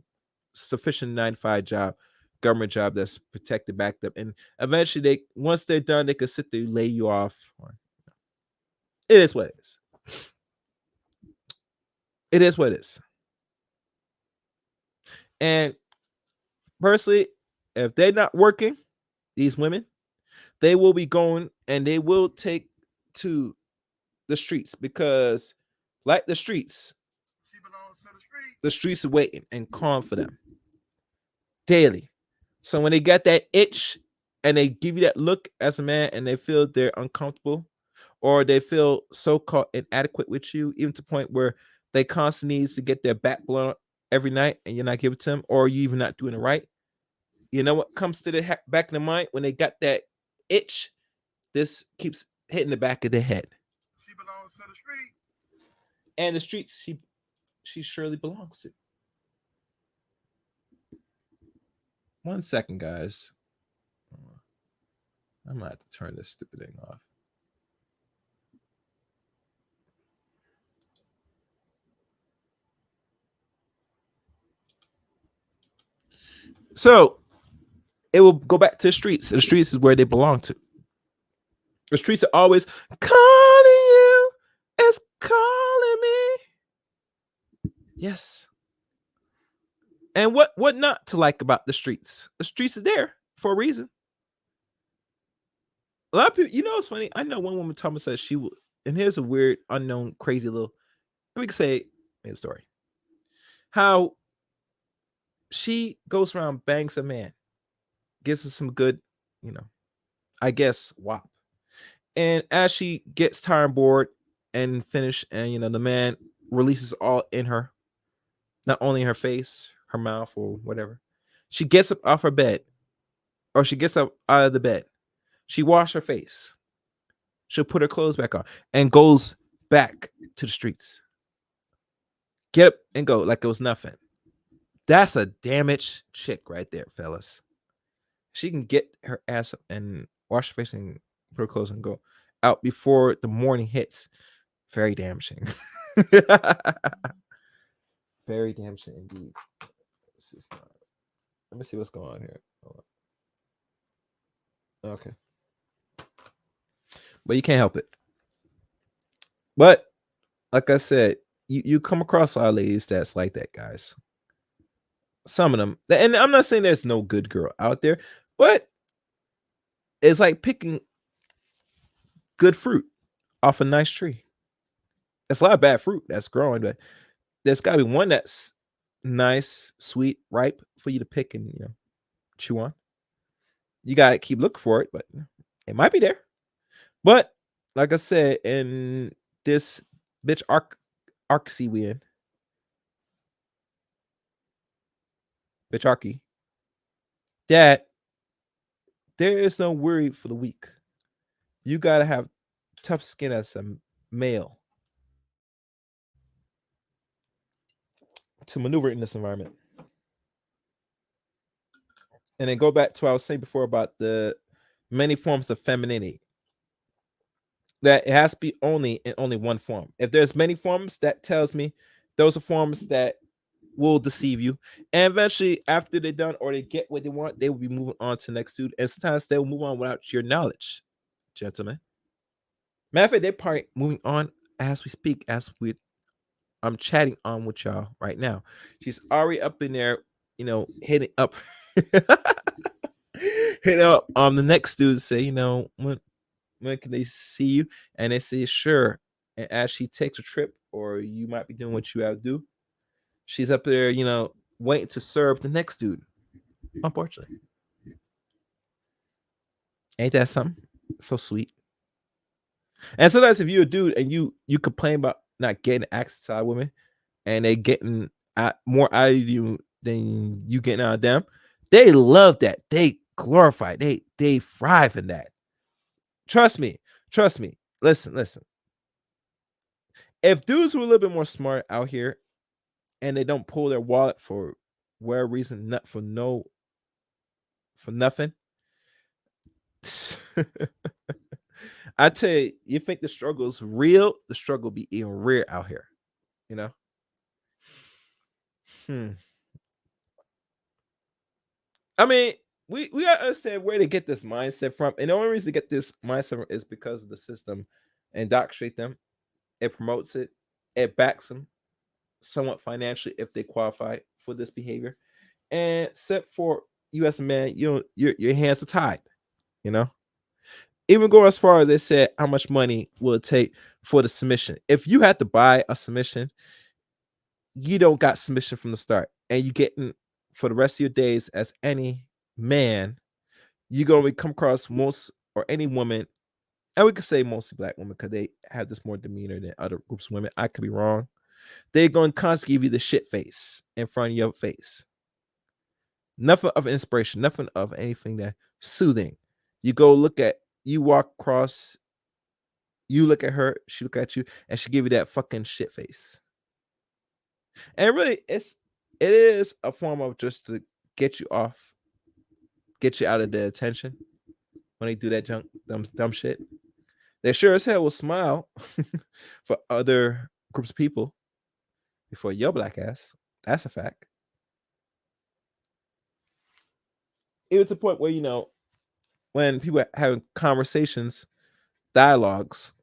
sufficient 9 to 5 job, government job that's protected, backed up, and eventually they once they're done, they could sit there, lay you off. It is what it is. It is what it is. And personally, if they're not working, these women, they will be going and they will take to the streets because, like the streets, She belongs to the street. The streets are waiting and calling for them daily. So when they got that itch and they give you that look as a man and they feel they're uncomfortable or they feel so-called inadequate with you, even to the point where they constantly needs to get their back blown every night and you're not giving it to them, or you even not doing it right. You know what comes to the back of the mind when they got that itch? This keeps hitting the back of their head. She belongs to the street. And the streets she surely belongs to. 1 second, guys. I might have to turn this stupid thing off. So it will go back to the streets. The streets is where they belong to. The streets are always calling you, it's calling me. Yes. And what not to like about the streets? The streets is there for a reason. A lot of people, you know, it's funny. I know one woman told me said she would, and here's a weird, unknown, crazy little, we could say, maybe story. How she goes around, bangs a man, gives him some good, you know, I guess, wop. And as she gets tired and bored and finished, and you know, the man releases all in her, not only in her face, her mouth, or whatever. She gets up off her bed, or she gets up out of the bed. She washes her face. She'll put her clothes back on and goes back to the streets. Get up and go like it was nothing. That's a damaged chick right there, fellas. She can get her ass up and wash her face and put her clothes and go out before the morning hits. Very damaging. Very damaging indeed. Let me see what's going on here. Okay. But you can't help it. But like I said, you come across a lot of ladies that's like that, guys. Some of them, and I'm not saying there's no good girl out there, but it's like picking good fruit off a nice tree. It's a lot of bad fruit that's growing, but there's got to be one that's nice, sweet, ripe for you to pick and, you know, chew on. You got to keep looking for it, but it might be there. But like I said, in this bitch archy we in, patriarchy, that there is no worry for the weak. You got to have tough skin as a male to maneuver in this environment. And then go back to what I was saying before about the many forms of femininity. That it has to be only in only one form. If there's many forms, that tells me those are forms that will deceive you. And eventually, after they're done or they get what they want, they will be moving on to the next dude. And sometimes they will move on without your knowledge, gentlemen. Matter of fact, they're probably moving on as we speak, I'm chatting on with y'all right now. She's already up in there, you know, hitting up hitting up the next dude, say, you know, when can they see you? And they say, sure. And as she takes a trip, or you might be doing what you have to do, she's up there, you know, waiting to serve the next dude. Unfortunately. Ain't that something? So sweet. And sometimes if you're a dude and you complain about not getting access to our women, and they getting more out of you than you getting out of them, they love that. They glorify it. They thrive in that. Trust me. Listen. If dudes were a little bit more smart out here and they don't pull their wallet for whatever reason, not for nothing, I tell you, you think the struggle is real, the struggle be even rare out here, you know? I mean, we gotta understand where to get this mindset from. And the only reason to get this mindset from is because of the system indoctrinate them. It promotes it. It backs them somewhat financially if they qualify for this behavior. And except for you as a man, your hands are tied, you know? Even go as far as they said, how much money will it take for the submission? If you had to buy a submission, you don't got submission from the start, and you getting for the rest of your days as any man, you're gonna come across most or any woman, and we could say mostly black women because they have this more demeanor than other groups of women. I could be wrong. They're going to constantly give you the shit face in front of your face. Nothing of inspiration, nothing of anything that soothing. You go look at, you walk across, you look at her, she look at you, and she give you that fucking shit face. And really, it is a form of just to get you off, get you out of their attention when they do that dumb shit. They sure as hell will smile for other groups of people before your black ass. That's a fact. Even to the point where, when people are having conversations, dialogues,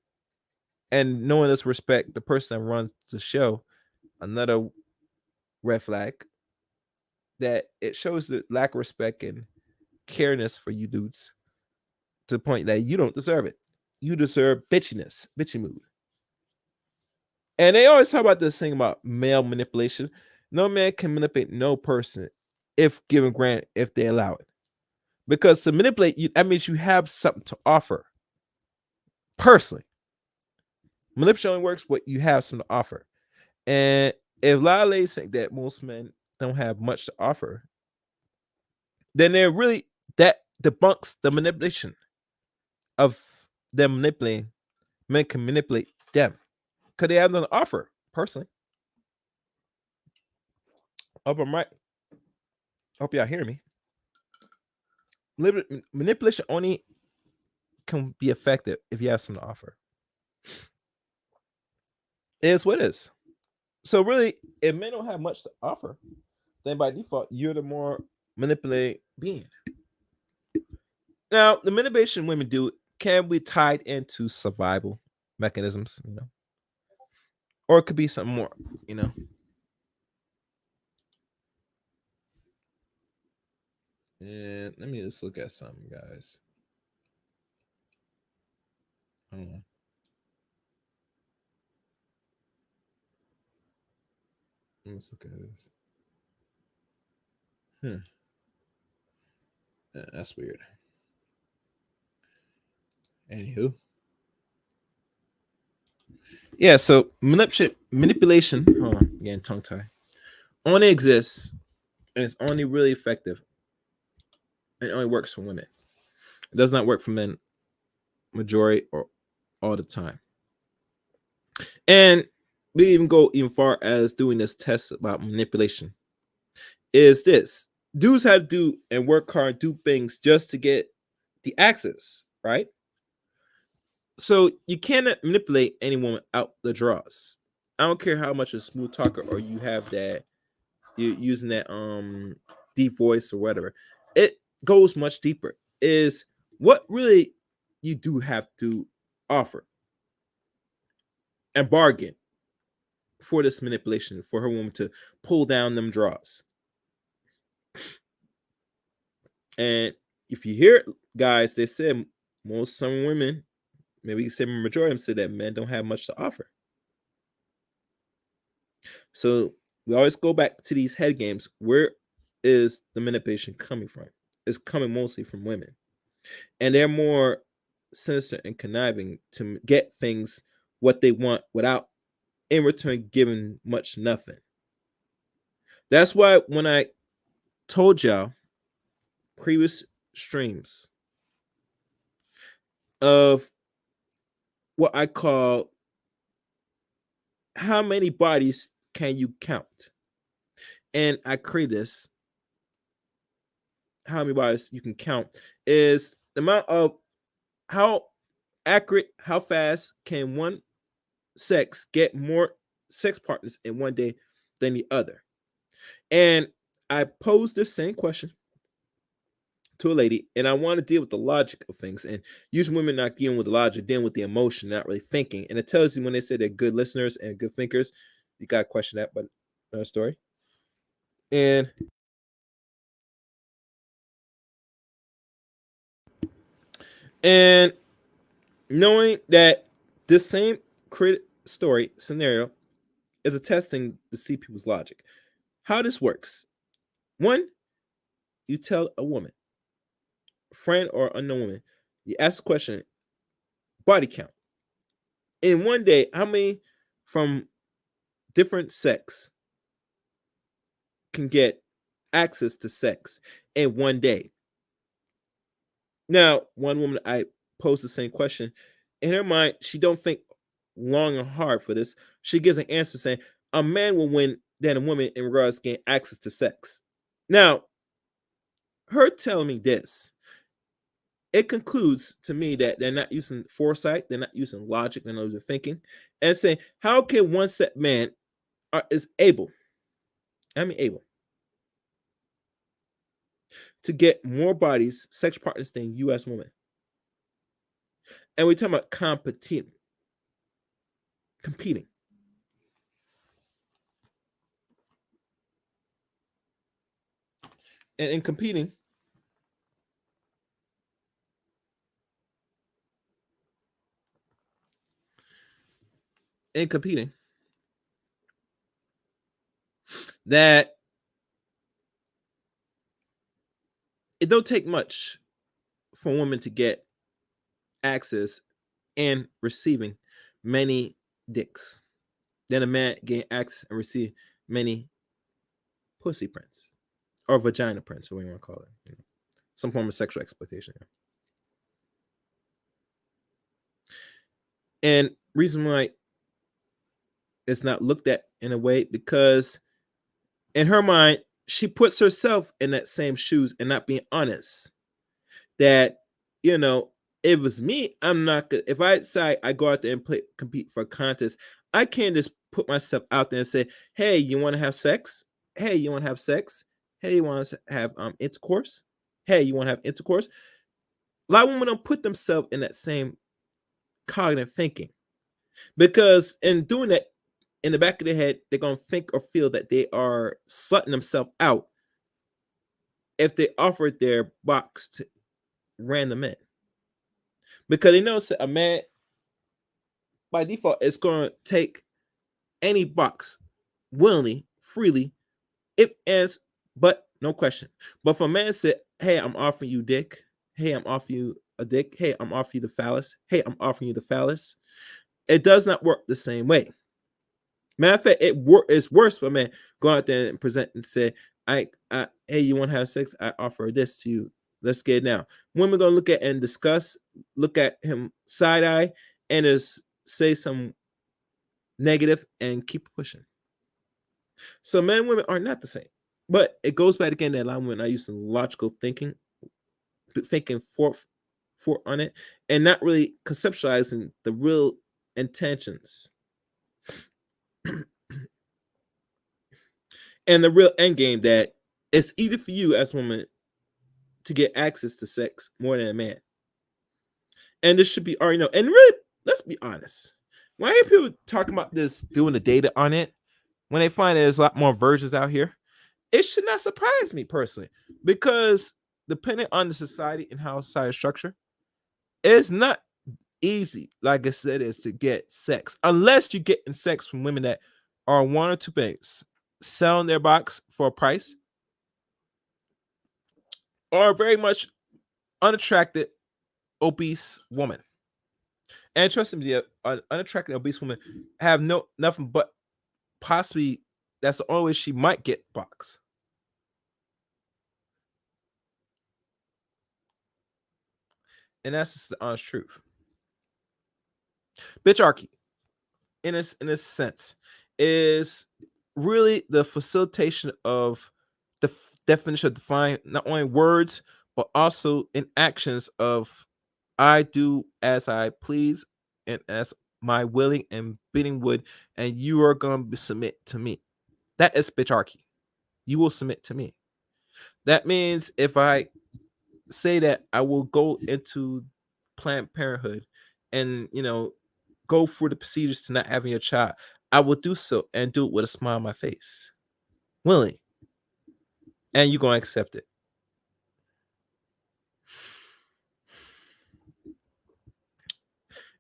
and knowing this respect the person that runs the show, another red flag that it shows the lack of respect and careness for you dudes to the point that you don't deserve it. You deserve bitchiness, bitchy mood. And they always talk about this thing about male manipulation. No man can manipulate no person if given grant, if they allow it. Because to manipulate you, that means you have something to offer. Personally, manipulation only works what you have something to offer. And if a lot of ladies think that most men don't have much to offer, then they're really, that debunks the manipulation of them manipulating. Men can manipulate them because they have nothing to offer. Personally, hope I'm right. Hope y'all hear me. Manipulation only can be effective if you have something to offer. It is what it is. So really, if men don't have much to offer, then by default, you're the more manipulated being. Now, the manipulation women do can be tied into survival mechanisms, or it could be something more. And let me just look at something, guys. Hold on. Let's look at this. Yeah, that's weird. Anywho. Yeah, so manipulation, hold on, again, tongue tie, only exists and it's only really effective and it only works for women. It does not work for men majority or all the time. And we even go even far as doing this test about manipulation. Is this dudes have to do and work hard, do things just to get the access, right? So you cannot manipulate any woman out the draws. I don't care how much a smooth talker or you have that you're using that deep voice or whatever. It goes much deeper. Is what really you do have to offer and bargain for this manipulation for her woman to pull down them draws. And if you hear it, guys, they said some women, maybe you say majority of them, said that men don't have much to offer. So we always go back to these head games. Where is the manipulation coming from? It's coming mostly from women. And they're more sinister and conniving to get things what they want without in return giving much nothing. That's why when I told y'all previous streams of what I call how many bodies can you count? And I create this. How many bodies you can count is the amount of how accurate, how fast can one sex get more sex partners in one day than the other. And I posed this same question to a lady, and I want to deal with the logic of things. And usually women not dealing with the logic, dealing with the emotion, not really thinking. And it tells you when they say they're good listeners and good thinkers, you got to question that, but another story. And knowing that this same created story scenario is a testing to see people's logic. How this works: one, you tell a woman, friend or unknown woman, you ask a question, body count. In one day, how many from different sex can get access to sex in one day? Now, one woman I posed the same question. In her mind, she don't think long and hard for this. She gives an answer saying a man will win than a woman in regards to getting access to sex. Now, her telling me this, it concludes to me that they're not using foresight, they're not using logic, they're not using thinking, and saying, how can one set man is able, able to get more bodies, sex partners than U.S. women? And we're talking about competing. And in competing, that it don't take much for women to get access and receiving many dicks than a man getting access and receive many pussy prints or vagina prints, or what you want to call it. Some form of sexual exploitation. And reason why it's not looked at in a way, because in her mind, she puts herself in that same shoes and not being honest. That, if it was me, I'm not gonna. If I decide I go out there and compete for a contest, I can't just put myself out there and say, "Hey, you want to have sex? Hey, you want to have sex? Hey, you want to have intercourse? Hey, you want to have intercourse?" A lot of women don't put themselves in that same cognitive thinking, because in doing that, in the back of their head, they're gonna think or feel that they are slutting themselves out if they offered their box to random men, because they know a man by default is going to take any box willingly, freely, if as but no question. But if a man said, "Hey, I'm offering you dick. Hey, I'm offering you a dick. Hey, I'm offering you the phallus. Hey, I'm offering you the phallus," it does not work the same way. Matter of fact, it's worse for a man going out there and present and say, hey, you want to have sex? I offer this to you. Let's get it now." Women gonna look at and discuss, look at him side eye, and just say some negative and keep pushing. So men and women are not the same. But it goes back again that a lot of women are using logical thinking for on it, and not really conceptualizing the real intentions and the real end game, that it's easy for you as a woman to get access to sex more than a man. And this should be already know. And really, let's be honest. Why are people talking about this, doing the data on it, when they find there's a lot more versions out here? It should not surprise me personally, because depending on the society and how society is structured, it's not easy, like I said, is to get sex unless you get in sex from women that are one or two things: selling their box for a price, or very much unattracted, obese woman. And trust me, an unattractive, obese woman have nothing but possibly that's the only way she might get box. And that's just the honest truth. Bitcharchy, in this sense, is really the facilitation of the definition of define not only words but also in actions of "I do as I please and as my willing and bidding would, and you are going to submit to me." That is bitcharchy. You will submit to me. That means if I say that I will go into Planned Parenthood and go through the procedures to not having a child, I will do so and do it with a smile on my face, willing, and you're gonna accept it.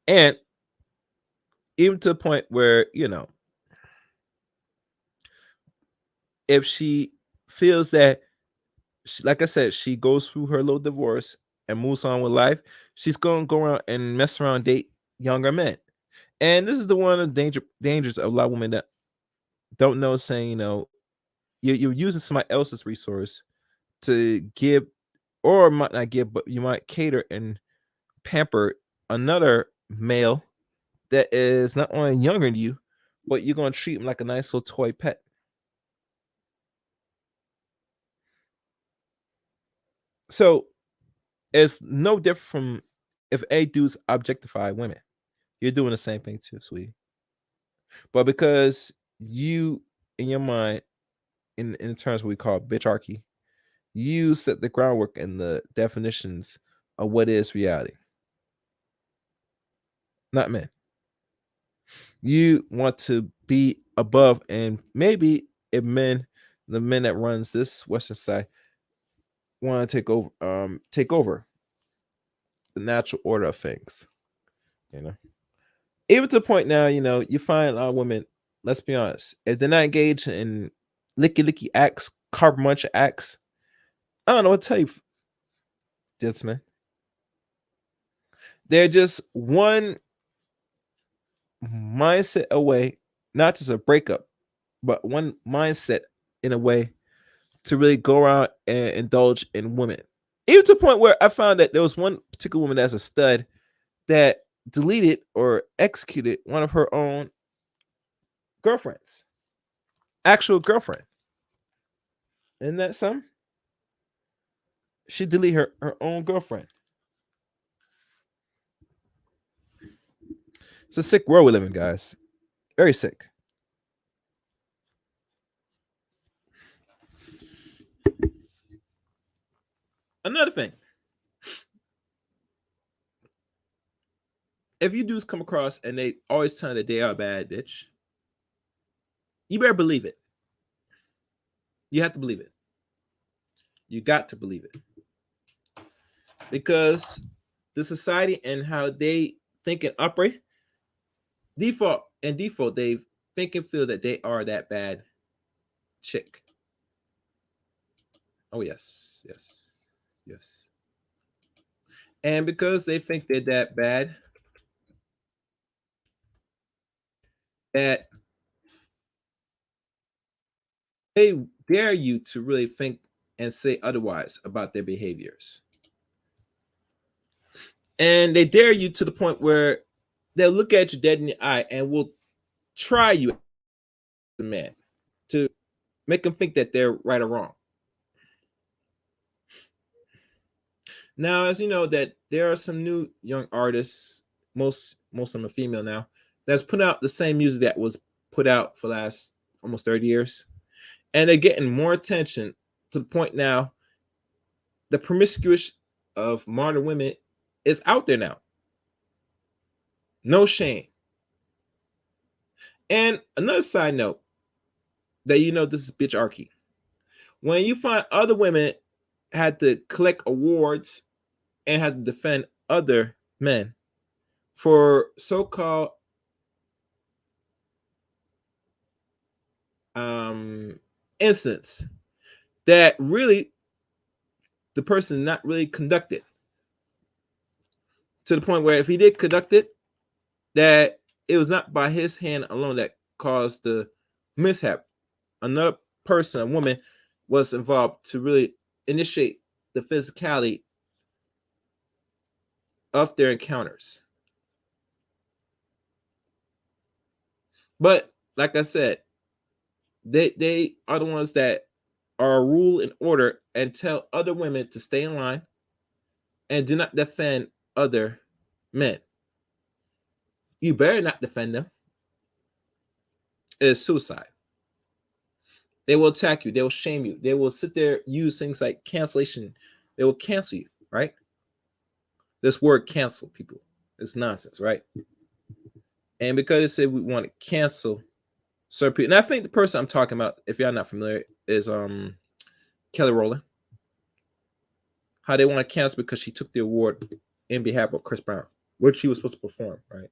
And even to the point where if she feels that, like I said, she goes through her little divorce and moves on with life, she's going to go around and mess around, date younger men. And this is the one of the dangers of a lot of women that don't know, saying, you're using somebody else's resource to give, or might not give, but you might cater and pamper another male that is not only younger than you, but you're going to treat him like a nice little toy pet. So it's no different from if a dudes objectify women. You're doing the same thing too, sweetie. But because you, in your mind, in terms of what we call bitcharchy, you set the groundwork and the definitions of what is reality, not men. You want to be above, and maybe if the men that runs this Western side, want to take over the natural order of things. You know, even to the point now, you find a lot of women. Let's be honest, if they're not engaged in licky acts, carb munch acts, I don't know what to tell you, gentlemen. They're just one mindset away, not just a breakup, but one mindset in a way to really go around and indulge in women. Even to the point where I found that there was one particular woman that's a stud that deleted or executed one of her own girlfriends, actual girlfriend. Isn't that something? She deleted her own girlfriend. It's a sick world we live in, guys. Very sick. Another thing, if you dudes come across and they always tell that they are a bad bitch, you better believe it. You have to believe it. You got to believe it. Because the society and how they think and operate, default, they think and feel that they are that bad chick. Oh, yes, yes, yes. And because they think they're that bad, that they dare you to really think and say otherwise about their behaviors. And they dare you to the point where they'll look at you dead in the eye and will try you as a man to make them think that they're right or wrong. Now, as you know, that there are some new young artists, most of them are female now, that's put out the same music that was put out for the last almost 30 years. And they're getting more attention to the point now the promiscuous of modern women is out there now. No shame. And another side note that this is bitcharchy. When you find other women had to collect awards and had to defend other men for so-called incidents that really the person not really conducted, to the point where if he did conduct it, that it was not by his hand alone that caused the mishap. Another person, a woman, was involved to really initiate the physicality of their encounters. But like I said, they are the ones that are a rule and order and tell other women to stay in line and do not defend other men. You better not defend them. It is suicide. They will attack you. They will shame you. They will sit there, use things like cancellation. They will cancel you, right? This word cancel, people, it's nonsense, right? And because they said we want to cancel certain people, and I think the person I'm talking about, if y'all not familiar, is Kelly Rowland. How they want to cancel because she took the award in behalf of Chris Brown, which she was supposed to perform, right?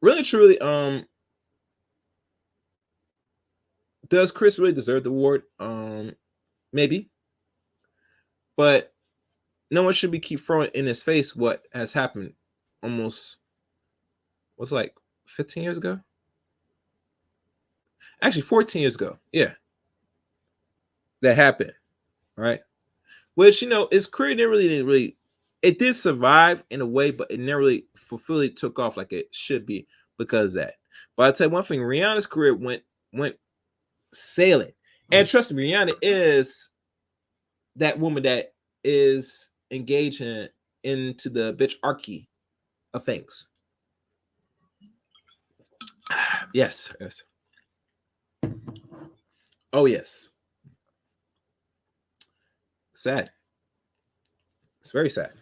Really, truly, Does Chris really deserve the award? Maybe, but no one should be keep throwing in his face what has happened almost what's like 15 years ago. Actually, 14 years ago. Yeah, that happened, right? Which his career didn't really. It did survive in a way, but it never really fully took off like it should be because of that. But I'll tell you one thing: Rihanna's career went sailing, and trust me, Rihanna is that woman that is engaging into the bitcharchy of things. Yes, yes. Oh yes. Sad. It's very sad.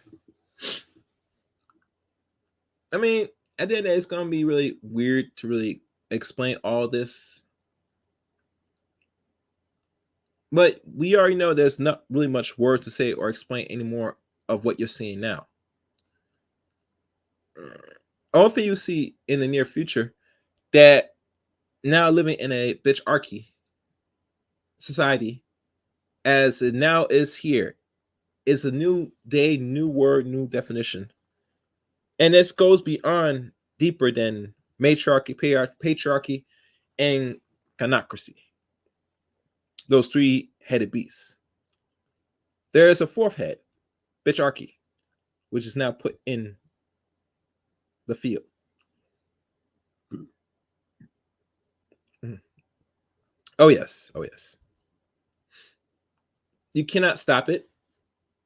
I mean, at the end of the day, it's gonna be really weird to really explain all this. But we already know there's not really much words to say or explain anymore of what you're seeing now. Hopefully you see in the near future that now living in a bitcharchy society as it now is here is a new day, new word, new definition. And this goes beyond deeper than matriarchy, patriarchy, and Gynarchy. Those three-headed beasts. There is a fourth head, bitcharchy, which is now put in the field. Oh yes, oh yes. You cannot stop it.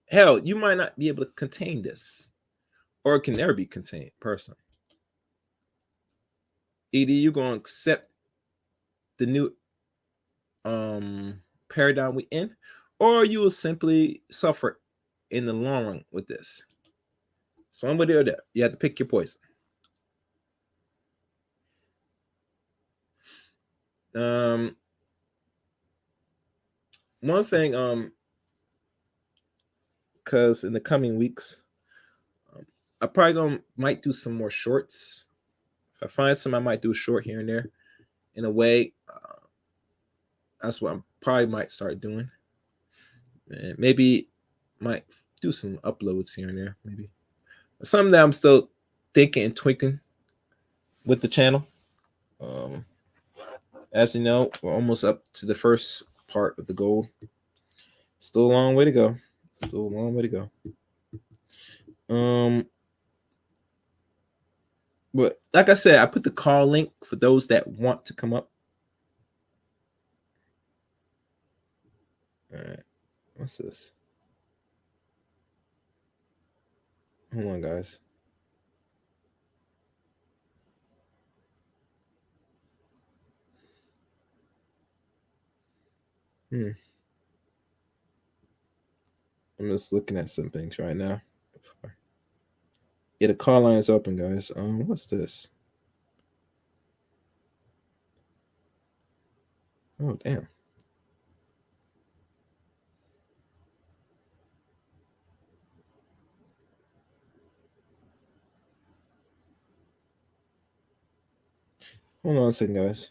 Hell, you might not be able to contain this, or it can never be contained personally. Either you're going to accept the new paradigm we in, or you will simply suffer in the long run with this. So one way or the other, you have to pick your poison. One thing, because in the coming weeks, I probably might do some more shorts. If I find some, I might do a short here and there. In a way, that's what I probably might start doing. And maybe might do some uploads here and there. Maybe something that I'm still thinking and tweaking with the channel. As you know, we're almost up to the first part of the goal. Still a long way to go. Still a long way to go. But like I said, I put the call link for those that want to come up. All right. What's this? Hold on, guys. I'm just looking at some things right now. Yeah, the call line is open, guys. What's this? Oh, damn. Hold on a second, guys.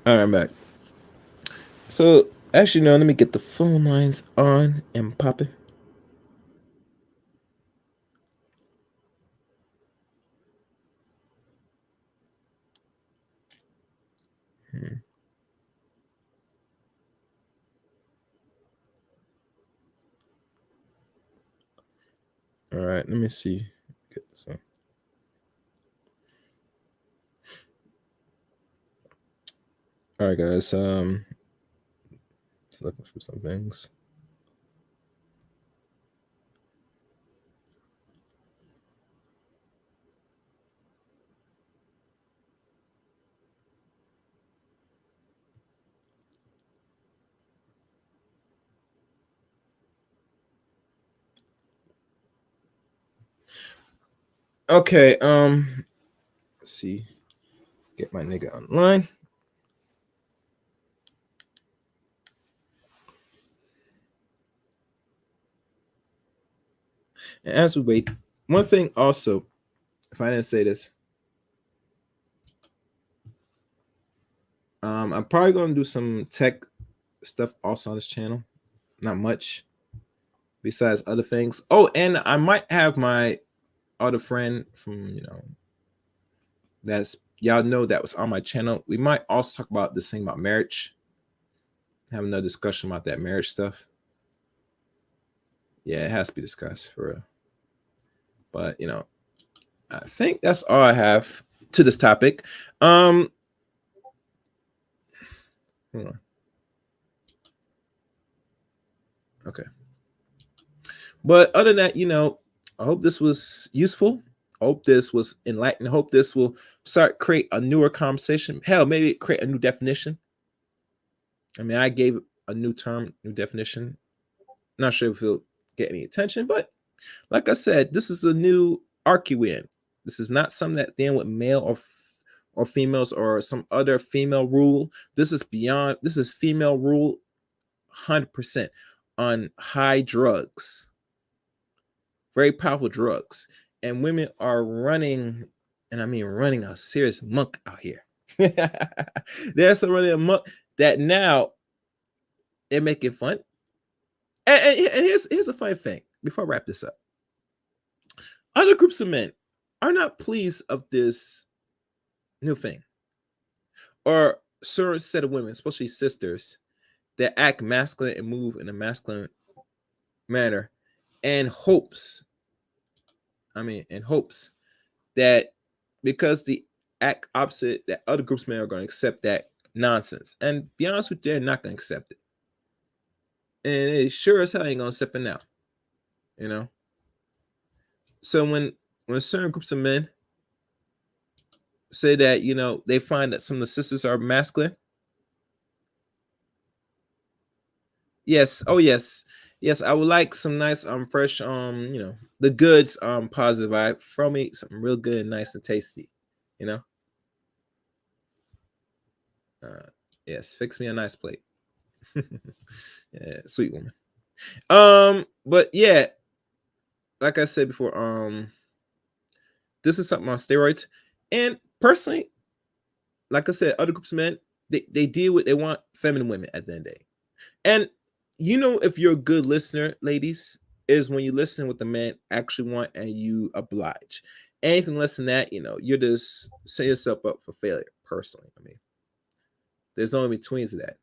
All right, I'm back. So, actually, no, let me get the phone lines on and popping. All right, let me see. Get this on. All right, guys. Just looking for some things. Okay, let's see. Get my nigga online. And as we wait, one thing also, if I didn't say this, I'm probably gonna do some tech stuff also on this channel. Not much, besides other things. Oh, and I might have my other friend from that's y'all know that was on my channel. We might also talk about this thing about marriage. Have another discussion about that marriage stuff. Yeah, it has to be discussed for real. But I think that's all I have to this topic. Hold on. Okay. But other than that, I hope this was useful. I hope this was enlightening. I hope this will create a newer conversation. Hell, maybe create a new definition. I mean, I gave a new term, new definition. Not sure if it'll get any attention, but like I said, this is a new archy win. This is not something that dealing with male or females or some other female rule. This is beyond. This is female rule, 100% on high drugs, very powerful drugs, and women are running, and I mean running a serious monk out here. They're so running a monk that now they're making fun. And here's a funny thing before I wrap this up. Other groups of men are not pleased of this new thing. Or certain set of women, especially sisters, that act masculine and move in a masculine manner and hopes that because the act opposite, that other groups of men are going to accept that nonsense. And be honest with you, they're not going to accept it. And it sure as hell ain't going to accept it now. So when certain groups of men say that, they find that some of the sisters are masculine. Yes. Oh, yes. Yes, I would like some nice, fresh, the goods, positive vibe. Throw me something real good and nice and tasty, you know. Yes, fix me a nice plate. Yeah, sweet woman. But yeah, like I said before, this is something on steroids. And personally, like I said, other groups of men, they deal with, they want feminine women at the end of the day. And if you're a good listener, ladies, is when you listen what the man actually want and you oblige. Anything less than that, you're just setting yourself up for failure. Personally, I mean, there's no in betweens of that.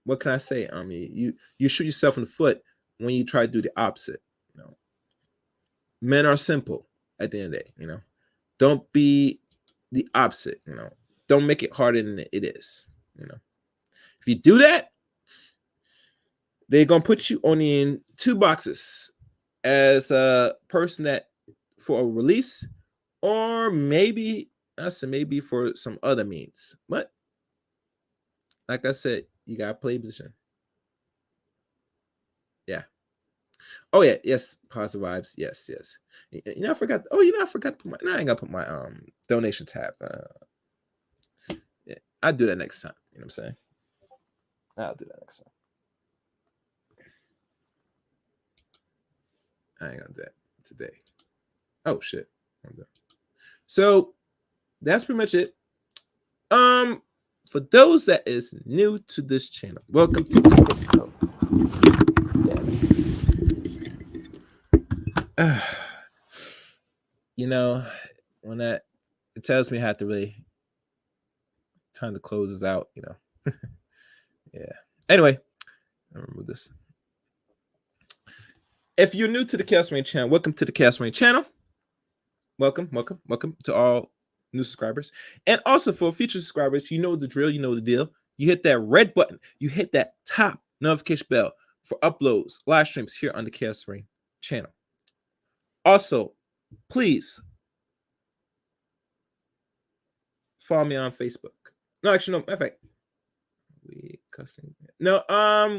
What can I say? I mean, you shoot yourself in the foot when you try to do the opposite. Men are simple at the end of the day. Don't be the opposite. Don't make it harder than it is. If you do that, they're gonna put you only in two boxes as a person that for a release, or maybe maybe for some other means. But like I said, you gotta play position. Yeah. Oh yeah. Yes. Positive vibes. Yes. Yes. I forgot. Oh, I forgot to put my. No, I ain't gonna put my donation tab. Yeah, I'll do that next time. You know what I'm saying? I'll do that next time. I ain't gonna do that today. Oh shit. I'm done. So that's pretty much it. For those that is new to this channel, welcome to when that it tells me I have to really time to close this out, Yeah. Anyway, I remember this. If you're new to the Chaos Rain channel, welcome to the Chaos Rain channel. Welcome to all new subscribers. And also for future subscribers, you know the drill, you know the deal. You hit that red button, you hit that top notification bell for uploads, live streams here on the Chaos Rain channel. Also, please follow me on Facebook. No, actually, no, matter of fact, we cussing. No,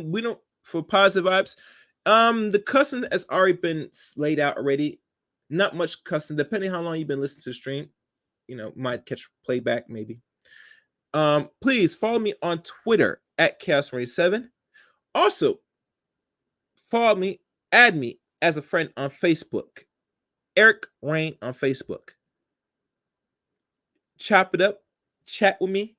we don't for positive vibes. The cussing has already been laid out already. Not much cussing, depending how long you've been listening to the stream. Might catch playback maybe. Please follow me on Twitter at Chaos27. Also, follow me, add me as a friend on Facebook. Eric Rain on Facebook. Chop it up, chat with me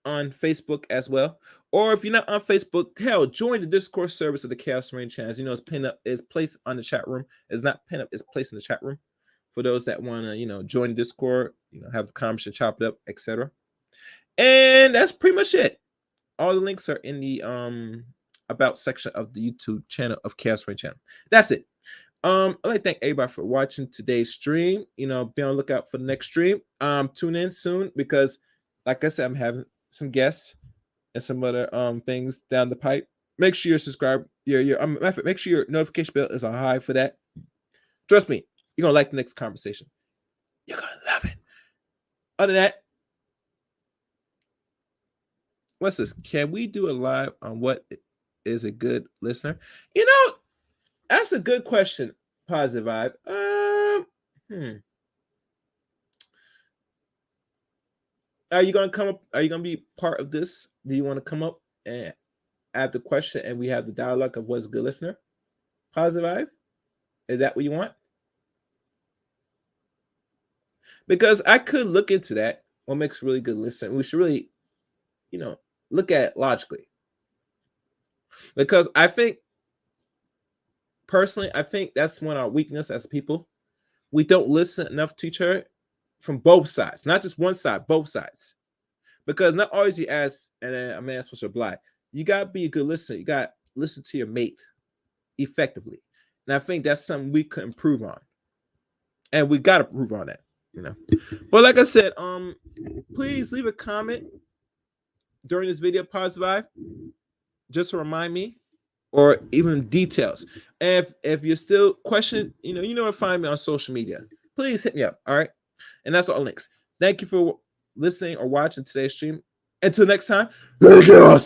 on Facebook as well. Or if you're not on Facebook, hell, join the Discord service of the Chaos Rain channels. It's pinned up, it's placed on the chat room. It's not pinned up, it's placed in the chat room for those that want to, join Discord, have the conversation, chop it up, etc. And that's pretty much it. All the links are in the about section of the YouTube channel of Chaos Rain channel. That's it. I'd like to thank everybody for watching today's stream. Be on the lookout for the next stream. Tune in soon because, like I said, I'm having some guests and some other things down the pipe. Make sure you're subscribed. Make sure your notification bell is on high for that. Trust me, you're gonna like the next conversation. You're gonna love it. Other than that, what's this? Can we do a live on what is a good listener? That's a good question. Positive vibe. Are you gonna come up? Are you gonna be part of this? Do you want to come up and add the question and we have the dialogue of what's a good listener? Positive vibe? Is that what you want? Because I could look into that. What makes a really good listener? We should really, look at it logically. Because I think, personally, that's one of our weaknesses as people. We don't listen enough to each other from both sides, not just one side, both sides. Because not always you ask, and then a man's supposed to reply. You got to be a good listener. You got to listen to your mate effectively. And I think that's something we could improve on. And we got to improve on that, But like I said, please leave a comment during this video, Positive Vibe, just to remind me, or even details. And if you're still questioning, you know where to find me on social media. Please hit me up, all right? And that's all links. Thank you for listening or watching today's stream. Until next time, thank you.